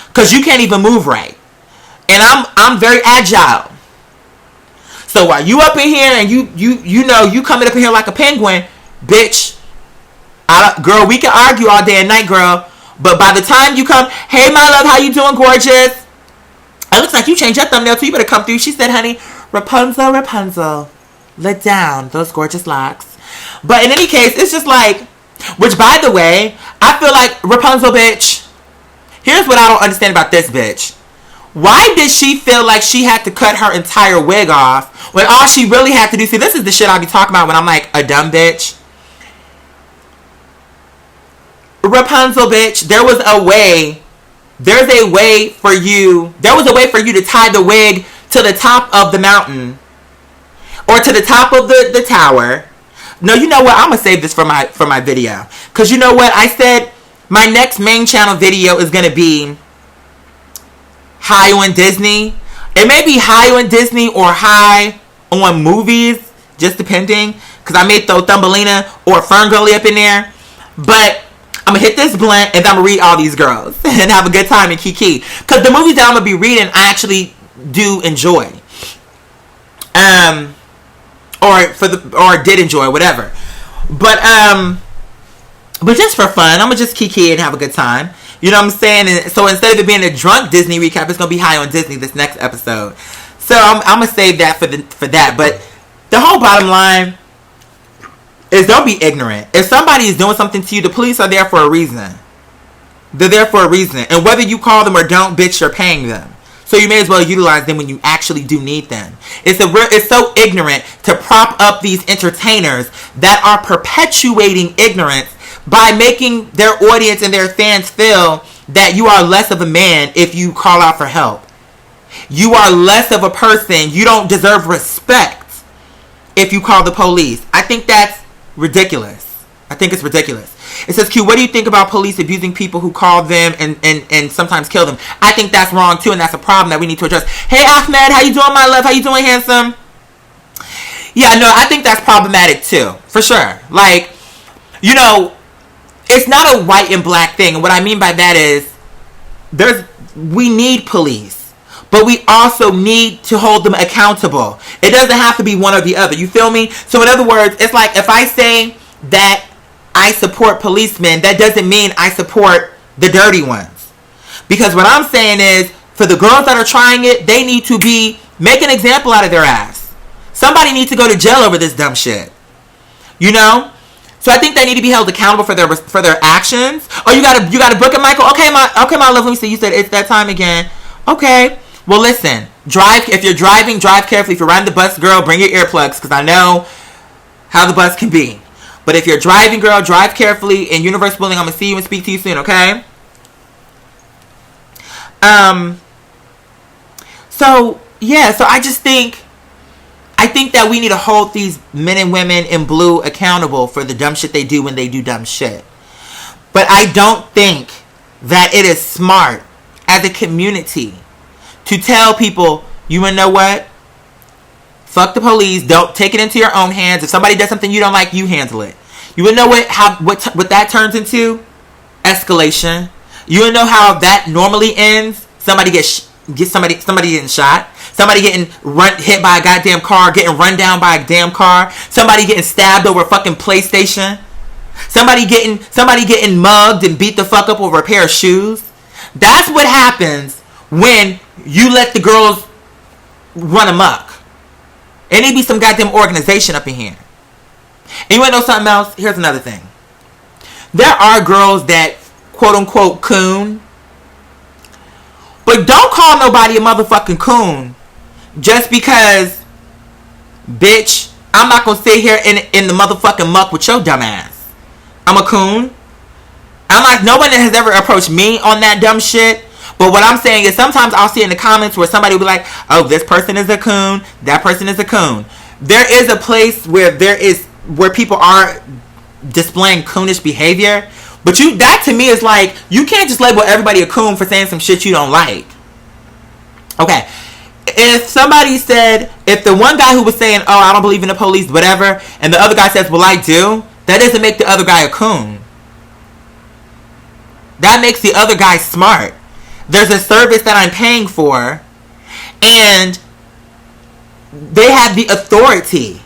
because you can't even move right. And I'm very agile. So while you up in here and you know you coming up in here like a penguin, bitch, girl, we can argue all day and night, girl. But by the time you come, hey, my love, how you doing, gorgeous? It looks like you changed your thumbnail, too. You better come through. She said, honey, Rapunzel, Rapunzel, let down those gorgeous locks. But in any case, it's just like, which, by the way, I feel like Rapunzel, bitch, here's what I don't understand about this bitch. Why did she feel like she had to cut her entire wig off when all she really had to do, see, this is the shit I be talking about when I'm like a dumb bitch. Rapunzel, bitch, there was a way for you to tie the wig to the top of the mountain or to the top of the tower. No, you know what? I'm going to save this for my video. Because you know what? I said my next main channel video is going to be high on Disney. It may be high on Disney or high on movies, just depending. Because I may throw Thumbelina or Ferngully up in there. But I'm going to hit this blunt and I'm going to read all these girls and have a good time in Kiki. Because the movies that I'm going to be reading, I actually do enjoy. Or did enjoy, whatever. But just for fun, I'm going to just Kiki and have a good time. You know what I'm saying? And so instead of it being a drunk Disney recap, it's going to be high on Disney this next episode. So I'm going to save that for that. But the whole bottom line is don't be ignorant. If somebody is doing something to you, the police are there for a reason. They're there for a reason. And whether you call them or don't, bitch, you're paying them. So you may as well utilize them when you actually do need them. It's so ignorant to prop up these entertainers that are perpetuating ignorance by making their audience and their fans feel that you are less of a man if you call out for help. You are less of a person. You don't deserve respect if you call the police. I think that's ridiculous. I think it's ridiculous. It says, Q, what do you think about police abusing people who call them and sometimes kill them? I think that's wrong too, and that's a problem that we need to address. Hey, Ahmed, how you doing, my love? How you doing, handsome? Yeah, no, I think that's problematic too, for sure. Like, you know, it's not a white and black thing. And what I mean by that is we need police, but we also need to hold them accountable. It doesn't have to be one or the other. You feel me? So in other words, it's like if I say that I support policemen, that doesn't mean I support the dirty ones. Because what I'm saying is, for the girls that are trying it, they need to make an example out of their ass. Somebody needs to go to jail over this dumb shit. You know? So I think they need to be held accountable for their actions. Oh, you got a book it, Michael? Okay, my love, let me see. You said it's that time again. Okay. Well, listen. If you're driving, drive carefully. If you're riding the bus, girl, bring your earplugs, because I know how the bus can be. But if you're driving, girl, drive carefully. In universe willing, I'm going to see you and speak to you soon, okay? So I just think that we need to hold these men and women in blue accountable for the dumb shit they do when they do dumb shit. But I don't think that it is smart as a community to tell people, you wanna know what? Fuck the police. Don't take it into your own hands. If somebody does something you don't like, you handle it. You wanna know what that turns into? Escalation. You wanna know how that normally ends? Somebody getting shot. Somebody getting hit by a goddamn car, getting run down by a damn car. Somebody getting stabbed over a fucking PlayStation. Somebody getting mugged and beat the fuck up over a pair of shoes. That's what happens when you let the girls run amok. And it be some goddamn organization up in here. And you want to know something else? Here's another thing. There are girls that quote unquote coon. But don't call nobody a motherfucking coon Just because, bitch, I'm not gonna sit here in the motherfucking muck with your dumb ass. I'm a coon. I'm like, nobody has ever approached me on that dumb shit. But what I'm saying is sometimes I'll see in the comments where somebody will be like, oh, this person is a coon, that person is a coon. There is a place where people are displaying coonish behavior. But that to me is like, you can't just label everybody a coon for saying some shit you don't like. Okay. If the one guy who was saying, oh, I don't believe in the police, whatever, and the other guy says, well, I do, that doesn't make the other guy a coon. That makes the other guy smart. There's a service that I'm paying for, and they have the authority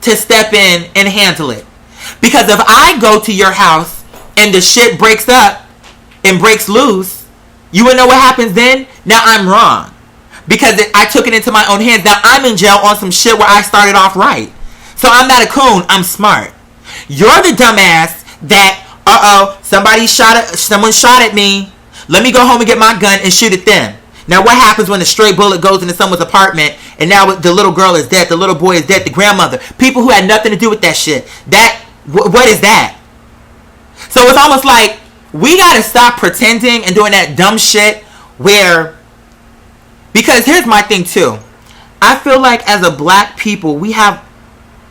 to step in and handle it. Because if I go to your house and the shit breaks up and breaks loose, you wanna know what happens then? Now I'm wrong. Because I took it into my own hands. Now I'm in jail on some shit where I started off right. So I'm not a coon, I'm smart. You're the dumbass that, someone shot at me. Let me go home and get my gun and shoot at them. Now what happens when a stray bullet goes into someone's apartment and now the little girl is dead, the little boy is dead, the grandmother, people who had nothing to do with that shit. What is that? So it's almost like we gotta stop pretending and doing that dumb shit where, because here's my thing too. I feel like as a black people, we have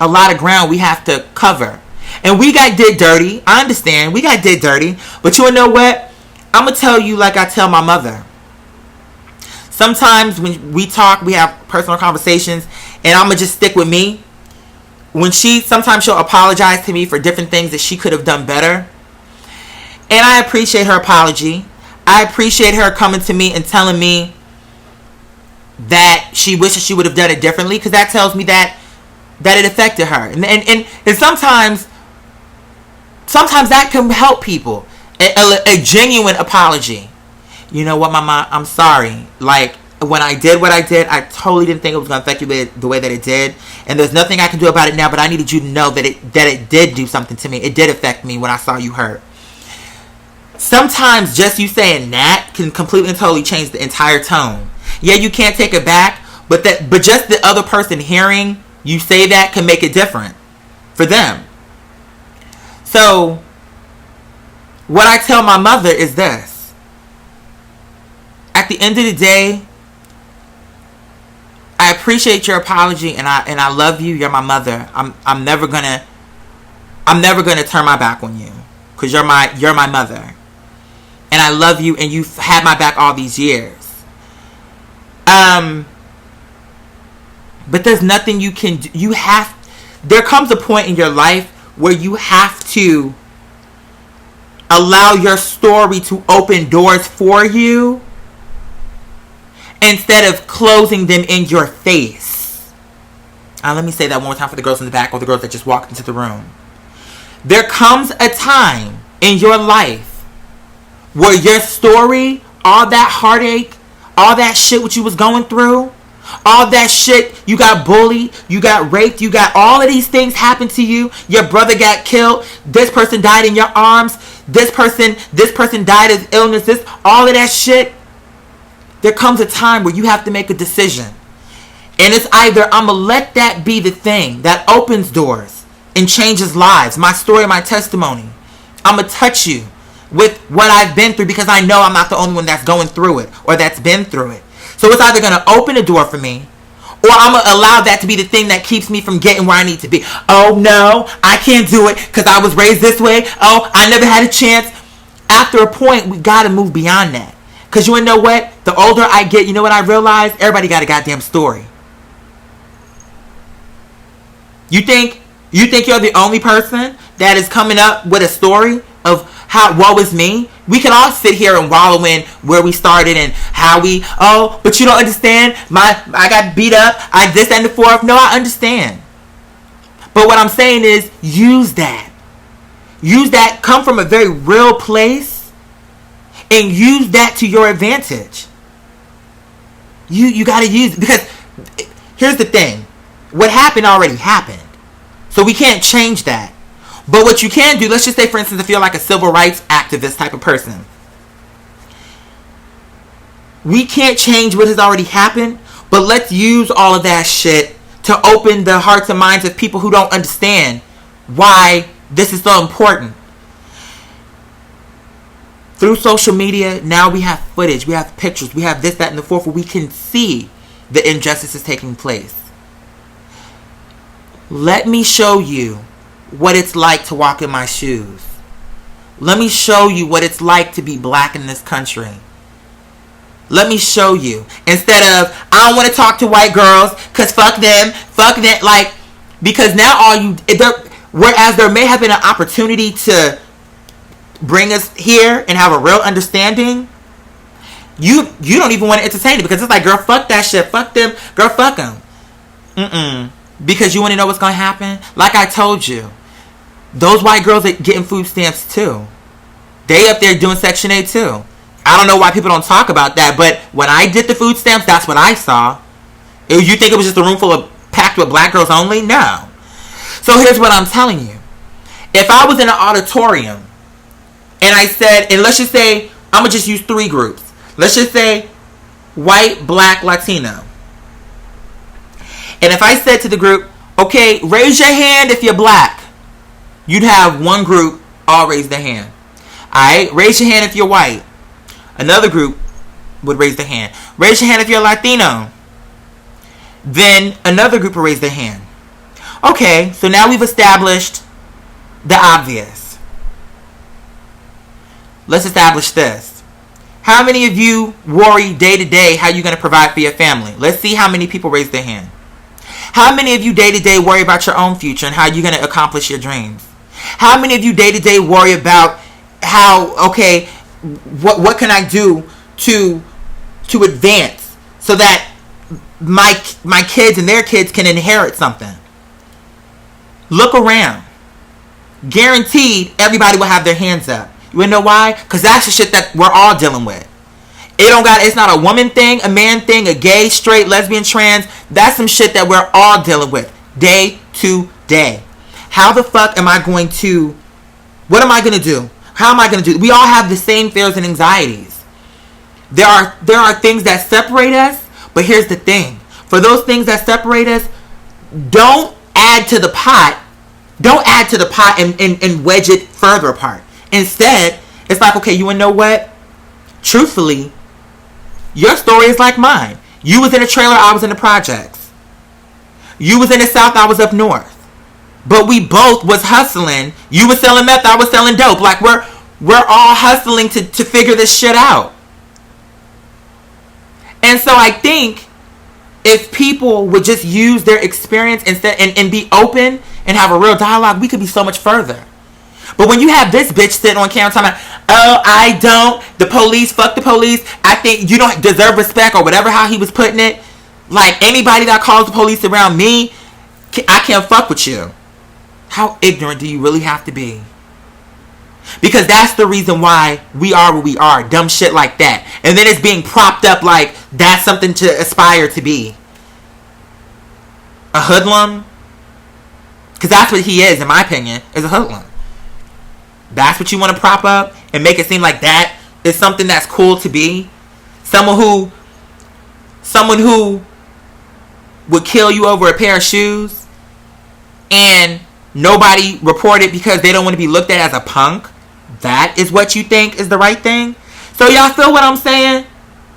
a lot of ground we have to cover. And we got did dirty. I understand. We got did dirty. But you know what? I'm going to tell you like I tell my mother. Sometimes when we talk, we have personal conversations, and I'm going to just stick with me. Sometimes she'll apologize to me for different things that she could have done better. And I appreciate her apology. I appreciate her coming to me and telling me that she wishes she would have done it differently, because that tells me that it affected her. And sometimes that can help people. A genuine apology. You know what, Mama? I'm sorry. Like, when I did what I did, I totally didn't think it was going to affect you the way that it did. And there's nothing I can do about it now, but I needed you to know that it did do something to me. It did affect me when I saw you hurt. Sometimes just you saying that can completely and totally change the entire tone. Yeah, you can't take it back, but just the other person hearing you say that can make it different for them. So, what I tell my mother is this. At the end of the day, I appreciate your apology, and I love you. You're my mother. I'm never gonna turn my back on you, because you're my mother, and I love you, and you've had my back all these years. But there's nothing you can do. There comes a point in your life where you have to allow your story to open doors for you instead of closing them in your face. Let me say that one more time for the girls in the back or the girls that just walked into the room. There comes a time in your life where your story, all that heartache, all that shit what you was going through, all that shit, you got bullied, you got raped, you got all of these things happen to you. Your brother got killed. This person died in your arms. This person died of illness. All of that shit. There comes a time where you have to make a decision. And it's either I'm going to let that be the thing that opens doors and changes lives. My story, my testimony. I'm going to touch you with what I've been through, because I know I'm not the only one that's going through it or that's been through it. So it's either going to open a door for me, or I'm going to allow that to be the thing that keeps me from getting where I need to be. Oh, no, I can't do it because I was raised this way. Oh, I never had a chance. After a point, we got to move beyond that. Because you want to know what? The older I get, you know what I realize? Everybody got a goddamn story. You think you're the only person that is coming up with a story of how woe is me? We can all sit here and wallow in where we started and how but you don't understand. I got beat up. I this and the fourth. No, I understand. But what I'm saying is use that. Use that. Come from a very real place and use that to your advantage. You got to use it, because here's the thing. What happened already happened. So we can't change that. But what you can do, let's just say, for instance, if you're like a civil rights activist type of person, we can't change what has already happened, But let's use all of that shit to open the hearts and minds of people who don't understand why this is so important. Through social media, now we have footage, we have pictures, we have this, that, and the fourth, where we can see the injustices taking place. Let me show you what it's like to walk in my shoes. Let me show you what it's like to be black in this country. Let me show you. Instead of, I don't want to talk to white girls because fuck them, like, because now whereas there may have been an opportunity to bring us here and have a real understanding, you don't even want to entertain it because it's like, girl, fuck that shit, fuck them, girl, fuck them. Because you want to know what's going to happen? Like I told you, those white girls are getting food stamps too. They up there doing Section 8 too. I don't know why people don't talk about that, but when I did the food stamps, that's what I saw. You think it was just a room full of packed with black girls only? No. So here's what I'm telling you. If I was in an auditorium and I said, and let's just say, I'm going to just use 3 groups. Let's just say white, black, Latino. And if I said to the group, okay, raise your hand if you're black, you'd have one group all raise their hand. Alright, raise your hand if you're white. Another group would raise their hand. Raise your hand if you're Latino. Then another group will raise their hand. Okay, so now we've established the obvious. Let's establish this. How many of you worry day to day how you're going to provide for your family? Let's see how many people raise their hand. How many of you day to day worry about your own future and how you're going to accomplish your dreams? How many of you day to day worry about how, okay, what can I do to advance so that my kids and their kids can inherit something? Look around. Guaranteed everybody will have their hands up. You wanna know why? Because that's the shit that we're all dealing with. It's not a woman thing, a man thing, a gay, straight, lesbian, trans. That's some shit that we're all dealing with day to day. How the fuck am I going to, what am I going to do? How am I going to do? We all have the same fears and anxieties. There are things that separate us, but here's the thing. For those things that separate us, don't add to the pot. Don't add to the pot and wedge it further apart. Instead, it's like, okay, you wanna know what? Truthfully, your story is like mine. You was in a trailer, I was in the projects. You was in the South, I was up north. But we both was hustling. You was selling meth, I was selling dope. Like we're all hustling to figure this shit out. And so I think if people would just use their experience instead and be open and have a real dialogue, we could be so much further. But when you have this bitch sitting on camera talking about, oh, I don't, the police, fuck the police, I think you don't deserve respect or whatever, how he was putting it. Like anybody that calls the police around me, I can't fuck with you. How ignorant do you really have to be? Because that's the reason why we are where we are. Dumb shit like that. And then it's being propped up like that's something to aspire to be. A hoodlum? Because that's what he is, in my opinion, is a hoodlum. That's what you want to prop up and make it seem like that is something that's cool to be? Someone who would kill you over a pair of shoes and nobody reported because they don't want to be looked at as a punk? That is what you think is the right thing? So y'all feel what I'm saying?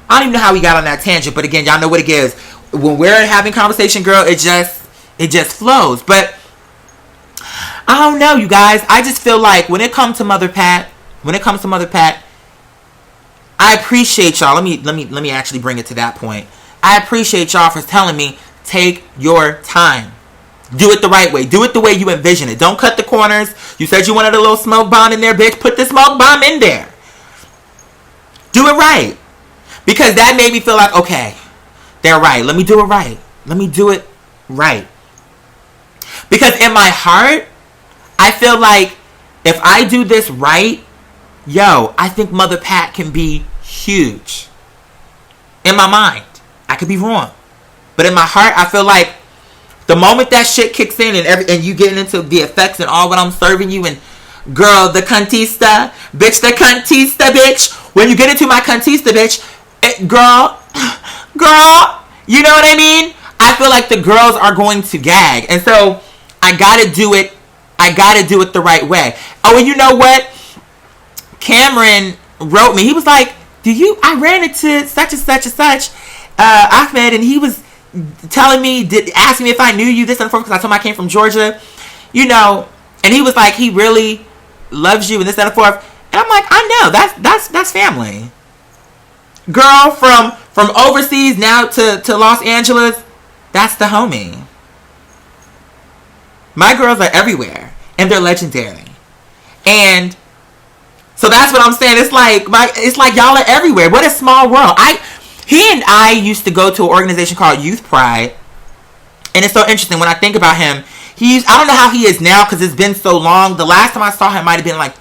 I don't even know how we got on that tangent, but again, y'all know what it gives. When we're having conversation, girl, it just flows. But I don't know, you guys. I just feel like when it comes to Mother Pat, I appreciate y'all. Let me actually bring it to that point. I appreciate y'all for telling me, take your time. Do it the right way. Do it the way you envision it. Don't cut the corners. You said you wanted a little smoke bomb in there, bitch. Put the smoke bomb in there. Do it right. Because that made me feel like, okay, they're right. Let me do it right. Let me do it right. Because in my heart, I feel like if I do this right, I think Mother Pat can be huge. In my mind. I could be wrong. But in my heart, I feel like the moment that shit kicks in and you getting into the effects and all what I'm serving you and girl, the cuntista, bitch, the cuntista, bitch. When you get into my cuntista, bitch, girl, You know what I mean? I feel like the girls are going to gag. And so I gotta do it. I gotta do it the right way. Oh, and you know what? Cameron wrote me. He was like, I ran into such and such and such, Ahmed, and he was telling me, asking me if I knew you, this and that, because I told him I came from Georgia, you know, and he was like, he really loves you and this, that, and forth. And I'm like, I know, that's family. Girl from overseas now to Los Angeles, that's the homie. My girls are everywhere, and they're legendary. And so that's what I'm saying. It's like y'all are everywhere. What a small world. He and I used to go to an organization called Youth Pride, and it's so interesting when I think about him. I don't know how he is now because it's been so long. The last time I saw him might have been like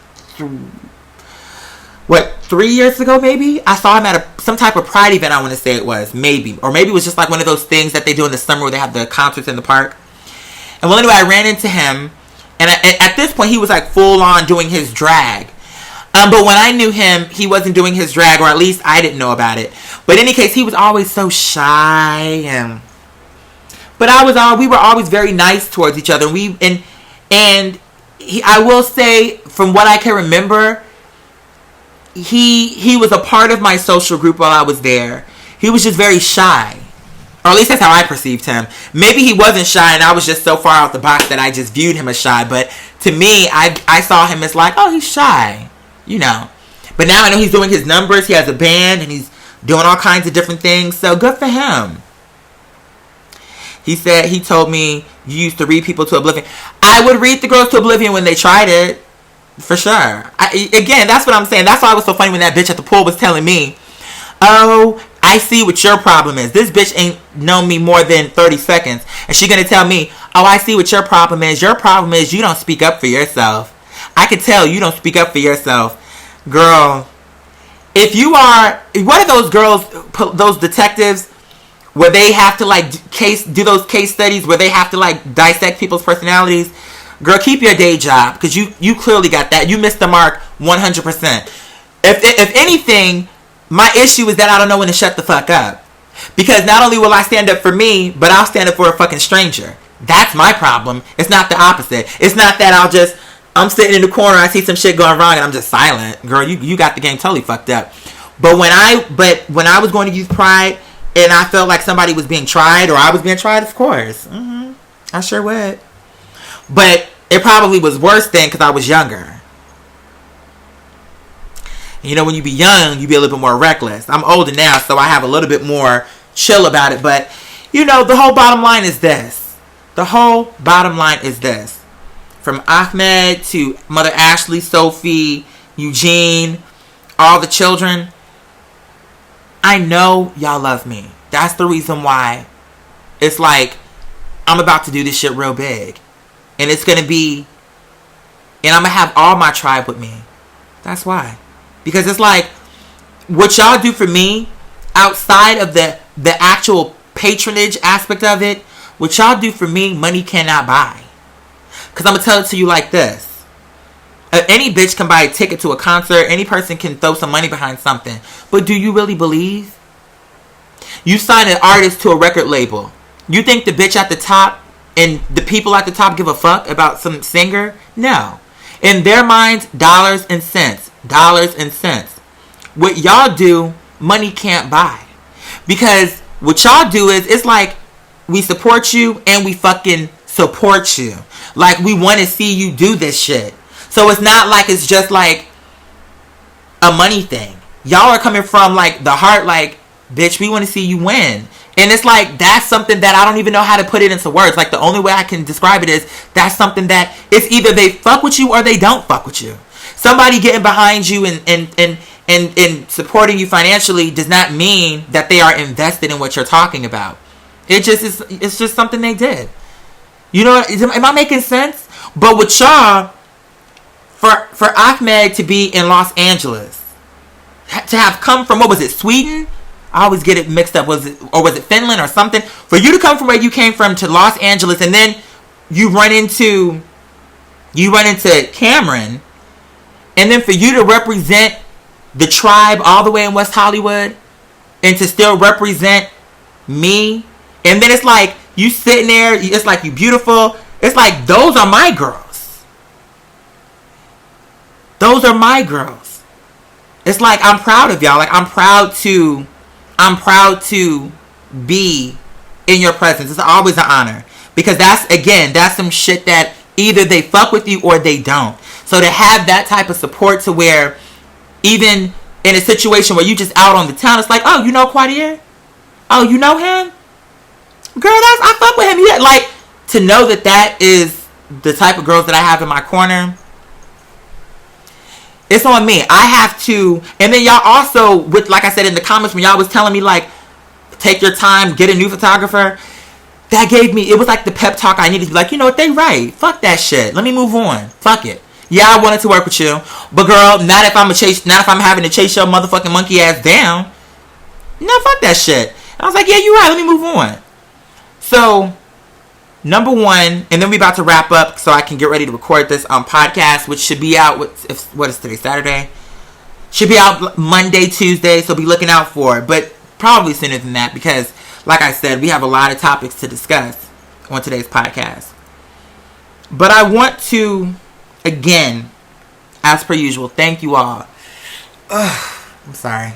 3 years ago, maybe. I saw him at some type of Pride event. I want to say it was maybe it was just like one of those things that they do in the summer where they have the concerts in the park. And well, anyway, I ran into him, and at this point he was like full on doing his drag. But when I knew him, he wasn't doing his drag, or at least I didn't know about it. But in any case, he was always so shy, but we were always very nice towards each other. I will say, from what I can remember, he was a part of my social group while I was there. He was just very shy, or at least that's how I perceived him. Maybe he wasn't shy, and I was just so far out the box that I just viewed him as shy. But to me, I saw him as like, oh, he's shy. You know. But now I know he's doing his numbers. He has a band and he's doing all kinds of different things. So good for him. He told me you used to read people to oblivion. I would read the girls to oblivion when they tried it. For sure. Again, that's what I'm saying. That's why it was so funny when that bitch at the pool was telling me, oh, I see what your problem is. This bitch ain't known me more than 30 seconds. And she gonna tell me, oh, I see what your problem is. Your problem is you don't speak up for yourself. I could tell you don't speak up for yourself. Girl, if you are, what are those girls, those detectives, where they have to like do those case studies where they have to like dissect people's personalities? Girl, keep your day job, because you clearly got that. You missed the mark 100%. If anything, my issue is that I don't know when to shut the fuck up. Because not only will I stand up for me, but I'll stand up for a fucking stranger. That's my problem. It's not the opposite. It's not that I'm sitting in the corner, I see some shit going wrong, and I'm just silent. Girl, you got the game totally fucked up. But when I was going to Youth Pride, and I felt like somebody was being tried, or I was being tried, of course. I sure would. But it probably was worse then, because I was younger. You know, when you be young, you be a little bit more reckless. I'm older now, so I have a little bit more chill about it. But, you know, the whole bottom line is this. From Ahmed to Mother Ashley, Sophie, Eugene, all the children, I know y'all love me. That's the reason why it's like I'm about to do this shit real big. And it's going to be, and I'm going to have all my tribe with me. That's why. Because it's like, what y'all do for me, outside of the actual patronage aspect of it, what y'all do for me, money cannot buy. Because I'm going to tell it to you like this. Any bitch can buy a ticket to a concert. Any person can throw some money behind something. But do you really believe? You sign an artist to a record label. You think the bitch at the top and the people at the top give a fuck about some singer? No. In their minds, dollars and cents. Dollars and cents. What y'all do, money can't buy. Because what y'all do is, it's like, we support you and we fucking support you. Like, we want to see you do this shit. So it's not like it's just like a money thing. Y'all are coming from like the heart, like, bitch, we want to see you win. And it's like, that's something that I don't even know how to put it into words. Like, the only way I can describe it is, that's something that it's either they fuck with you or they don't fuck with you. Somebody getting behind you and supporting you financially does not mean that they are invested in what you're talking about. It's just something they did. You know, am I making sense? But with y'all, for Ahmed to be in Los Angeles, to have come from, what was it, Sweden? I always get it mixed up. Was it Finland or something? For you to come from where you came from to Los Angeles, and then you run into Cameron, and then for you to represent the tribe all the way in West Hollywood, and to still represent me. And then it's like, you sitting there, it's like you beautiful. It's like, those are my girls. Those are my girls. It's like, I'm proud of y'all. Like, I'm proud to be in your presence. It's always an honor. Because that's some shit that either they fuck with you or they don't. So to have that type of support to where even in a situation where you just out on the town, it's like, oh, you know Quadier? Oh, you know him? Girl, I fuck with him. Yeah, like, to know that is the type of girls that I have in my corner, it's on me. I have to, and then y'all also, with, like I said in the comments, when y'all was telling me, like, take your time, get a new photographer, that gave me, it was like the pep talk I needed to be like, you know what, they right. Fuck that shit. Let me move on. Fuck it. Yeah, I wanted to work with you, but girl, not if I'm having to chase your motherfucking monkey ass down. No, fuck that shit. And I was like, yeah, you're right. Let me move on. So, number one, and then we about to wrap up so I can get ready to record this podcast, which should be out, what is today, Saturday? Should be out Monday, Tuesday, so be looking out for it. But probably sooner than that because, like I said, we have a lot of topics to discuss on today's podcast. But I want to, again, as per usual, thank you all. I'm sorry.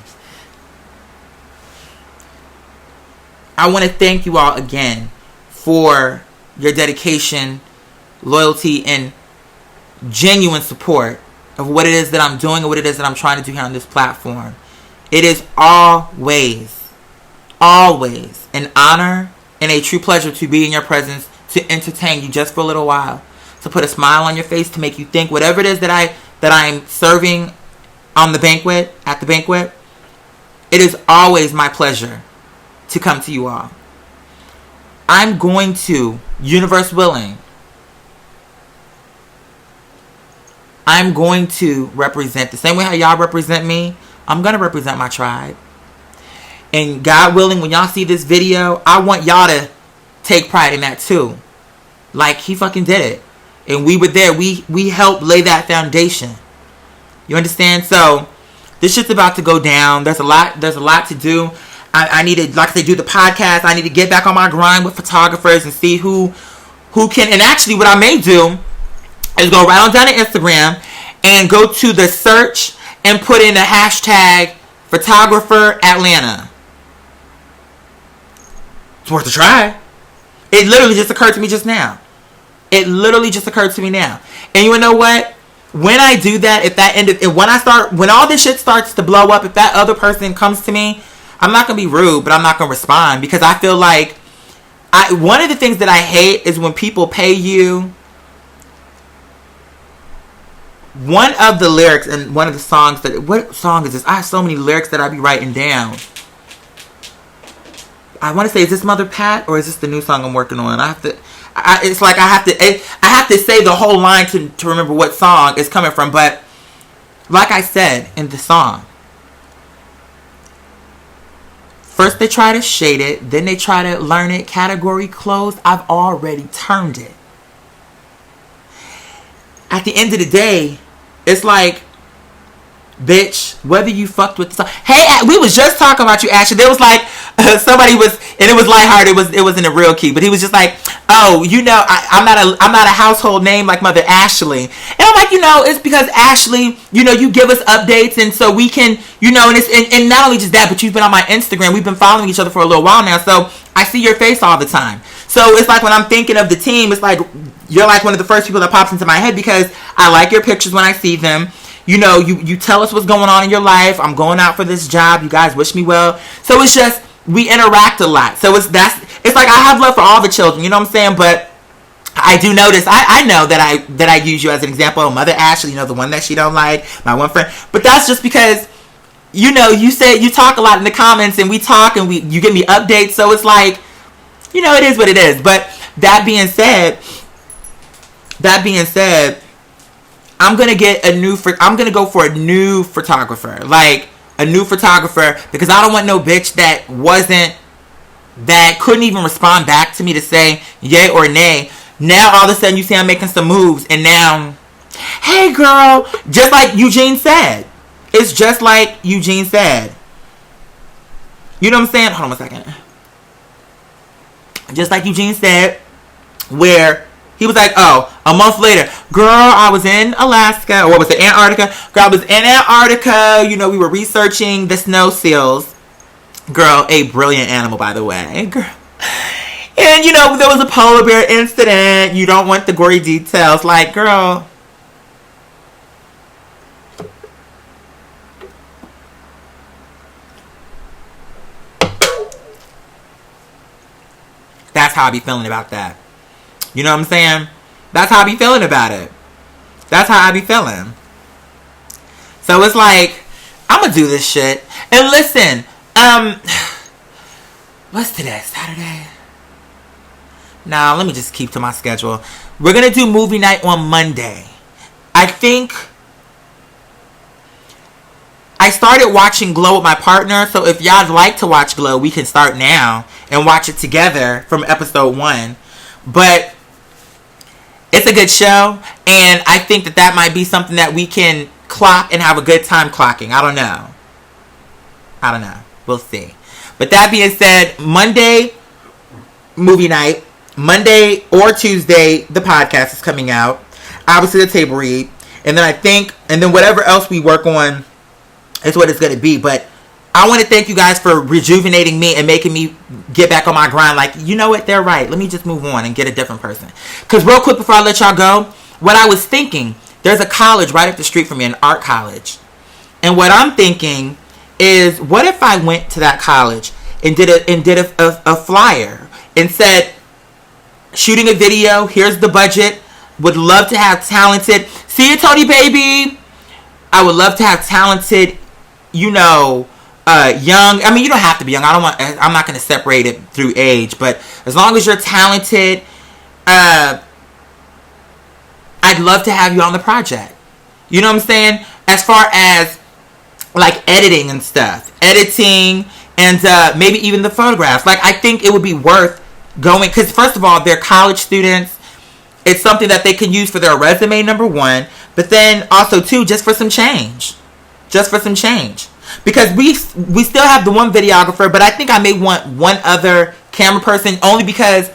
I want to thank you all again for your dedication, loyalty, and genuine support of what it is that I'm doing and what it is that I'm trying to do here on this platform. It is always an honor and a true pleasure to be in your presence, to entertain you just for a little while, to put a smile on your face, to make you think whatever it is that I'm serving at the banquet. It is always my pleasure to come to you all. I'm going to, universe willing, I'm going to represent the same way how y'all represent me. I'm going to represent my tribe. And God willing, when y'all see this video, I want y'all to take pride in that too. Like, he fucking did it. And we were there. We helped lay that foundation. You understand? So, this shit's about to go down. There's a lot to do. I need to, like I say, do the podcast. I need to get back on my grind with photographers and see who can. And actually, what I may do is go right on down to Instagram and go to the search and put in the hashtag photographer Atlanta. It's worth a try. It literally just occurred to me just now. And you know what? When I do that, when all this shit starts to blow up, if that other person comes to me, I'm not going to be rude, but I'm not going to respond because I feel like one of the things that I hate is when people pay you. One of the lyrics in one of the songs what song is this? I have so many lyrics that I be writing down. I want to say, is this Mother Pat or is this the new song I'm working on? I have to say the whole line to remember what song it's coming from. But like I said in the song, first they try to shade it, then they try to learn it. Category closed. I've already turned it. At the end of the day, it's like, bitch, whether you fucked with the song. Hey, we was just talking about you, Ashley. There was like, somebody was, and it was lighthearted. It was in a real key, but he was just like, oh, you know, I'm not a household name like Mother Ashley. And I'm like, you know, it's because Ashley, you know, you give us updates, and so we can, you know, and not only just that, but you've been on my Instagram. We've been following each other for a little while now, so I see your face all the time. So it's like when I'm thinking of the team, it's like you're like one of the first people that pops into my head because I like your pictures when I see them. You know, you tell us what's going on in your life. I'm going out for this job. You guys wish me well. So it's just, we interact a lot. So it's like I have love for all the children. You know what I'm saying? But I do notice, I know that I use you as an example. Mother Ashley, you know, the one that she don't like, my one friend. But that's just because, you know, you talk a lot in the comments, and we talk, and you give me updates. So it's like, you know, it is what it is. But that being said, I'm gonna go for a new photographer, like a new photographer, because I don't want no bitch that couldn't even respond back to me to say yay or nay. Now all of a sudden you see I'm making some moves, and now, hey girl, just like Eugene said. It's just like Eugene said. You know what I'm saying? Hold on 1 second. just like Eugene said, where he was like, oh, a month later, girl, I was in Alaska, or what was it, Antarctica? Girl, I was in Antarctica. You know, we were researching the snow seals. Girl, a brilliant animal, by the way. Girl. And, you know, there was a polar bear incident. You don't want the gory details. Like, girl. That's how I be feeling about that. You know what I'm saying? That's how I be feeling about it. That's how I be feeling. So it's like, I'm gonna do this shit. And listen, what's today? Saturday? Nah, let me just keep to my schedule. We're gonna do movie night on Monday. I think I started watching Glow with my partner, so if y'all like to watch Glow, we can start now and watch it together from episode 1. But it's a good show, and I think that might be something that we can clock and have a good time clocking. I don't know. We'll see. But that being said, Monday, movie night. Monday or Tuesday, the podcast is coming out. Obviously, the table read. And then whatever else we work on is what it's going to be. But I want to thank you guys for rejuvenating me and making me get back on my grind. Like, you know what? They're right. Let me just move on and get a different person. Because real quick before I let y'all go, what I was thinking, there's a college right up the street from me, an art college. And what I'm thinking is, what if I went to that college and did a flyer and said, shooting a video, here's the budget, would love to have talented, see you Tony baby, I would love to have talented, you know, young, I mean, you don't have to be young, I'm not going to separate it through age, but as long as you're talented, I'd love to have you on the project. You know what I'm saying? As far as like editing and stuff, and maybe even the photographs. Like, I think it would be worth going, because first of all, they're college students. It's something that they can use for their resume, number one, but then also too, just for some change. Because we still have the one videographer, but I think I may want one other camera person, only because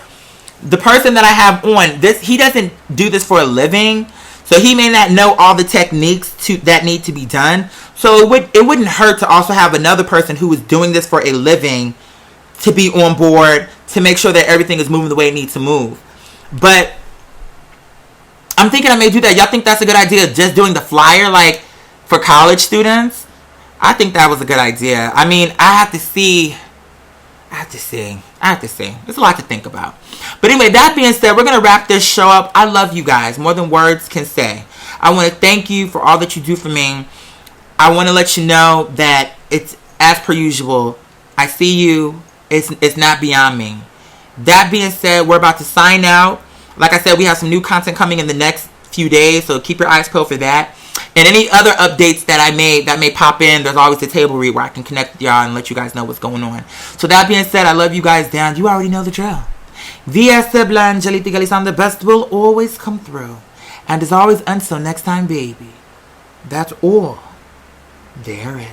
the person that I have on this, he doesn't do this for a living, so he may not know all the techniques that need to be done. So it wouldn't hurt to also have another person who is doing this for a living to be on board to make sure that everything is moving the way it needs to move. But I'm thinking I may do that. Y'all think that's a good idea? Just doing the flyer, like, for college students? I think that was a good idea. I mean, I have to see. There's a lot to think about. But anyway, that being said, we're going to wrap this show up. I love you guys more than words can say. I want to thank you for all that you do for me. I want to let you know that it's as per usual. I see you. It's not beyond me. That being said, we're about to sign out. Like I said, we have some new content coming in the next few days, so keep your eyes peeled for that. And any other updates that may pop in, there's always a table read where I can connect with y'all and let you guys know what's going on. So that being said, I love you guys down. You already know the drill. V.S. Blangelita Galisan, the best will always come through. And as always, until next time, baby, that's all there is.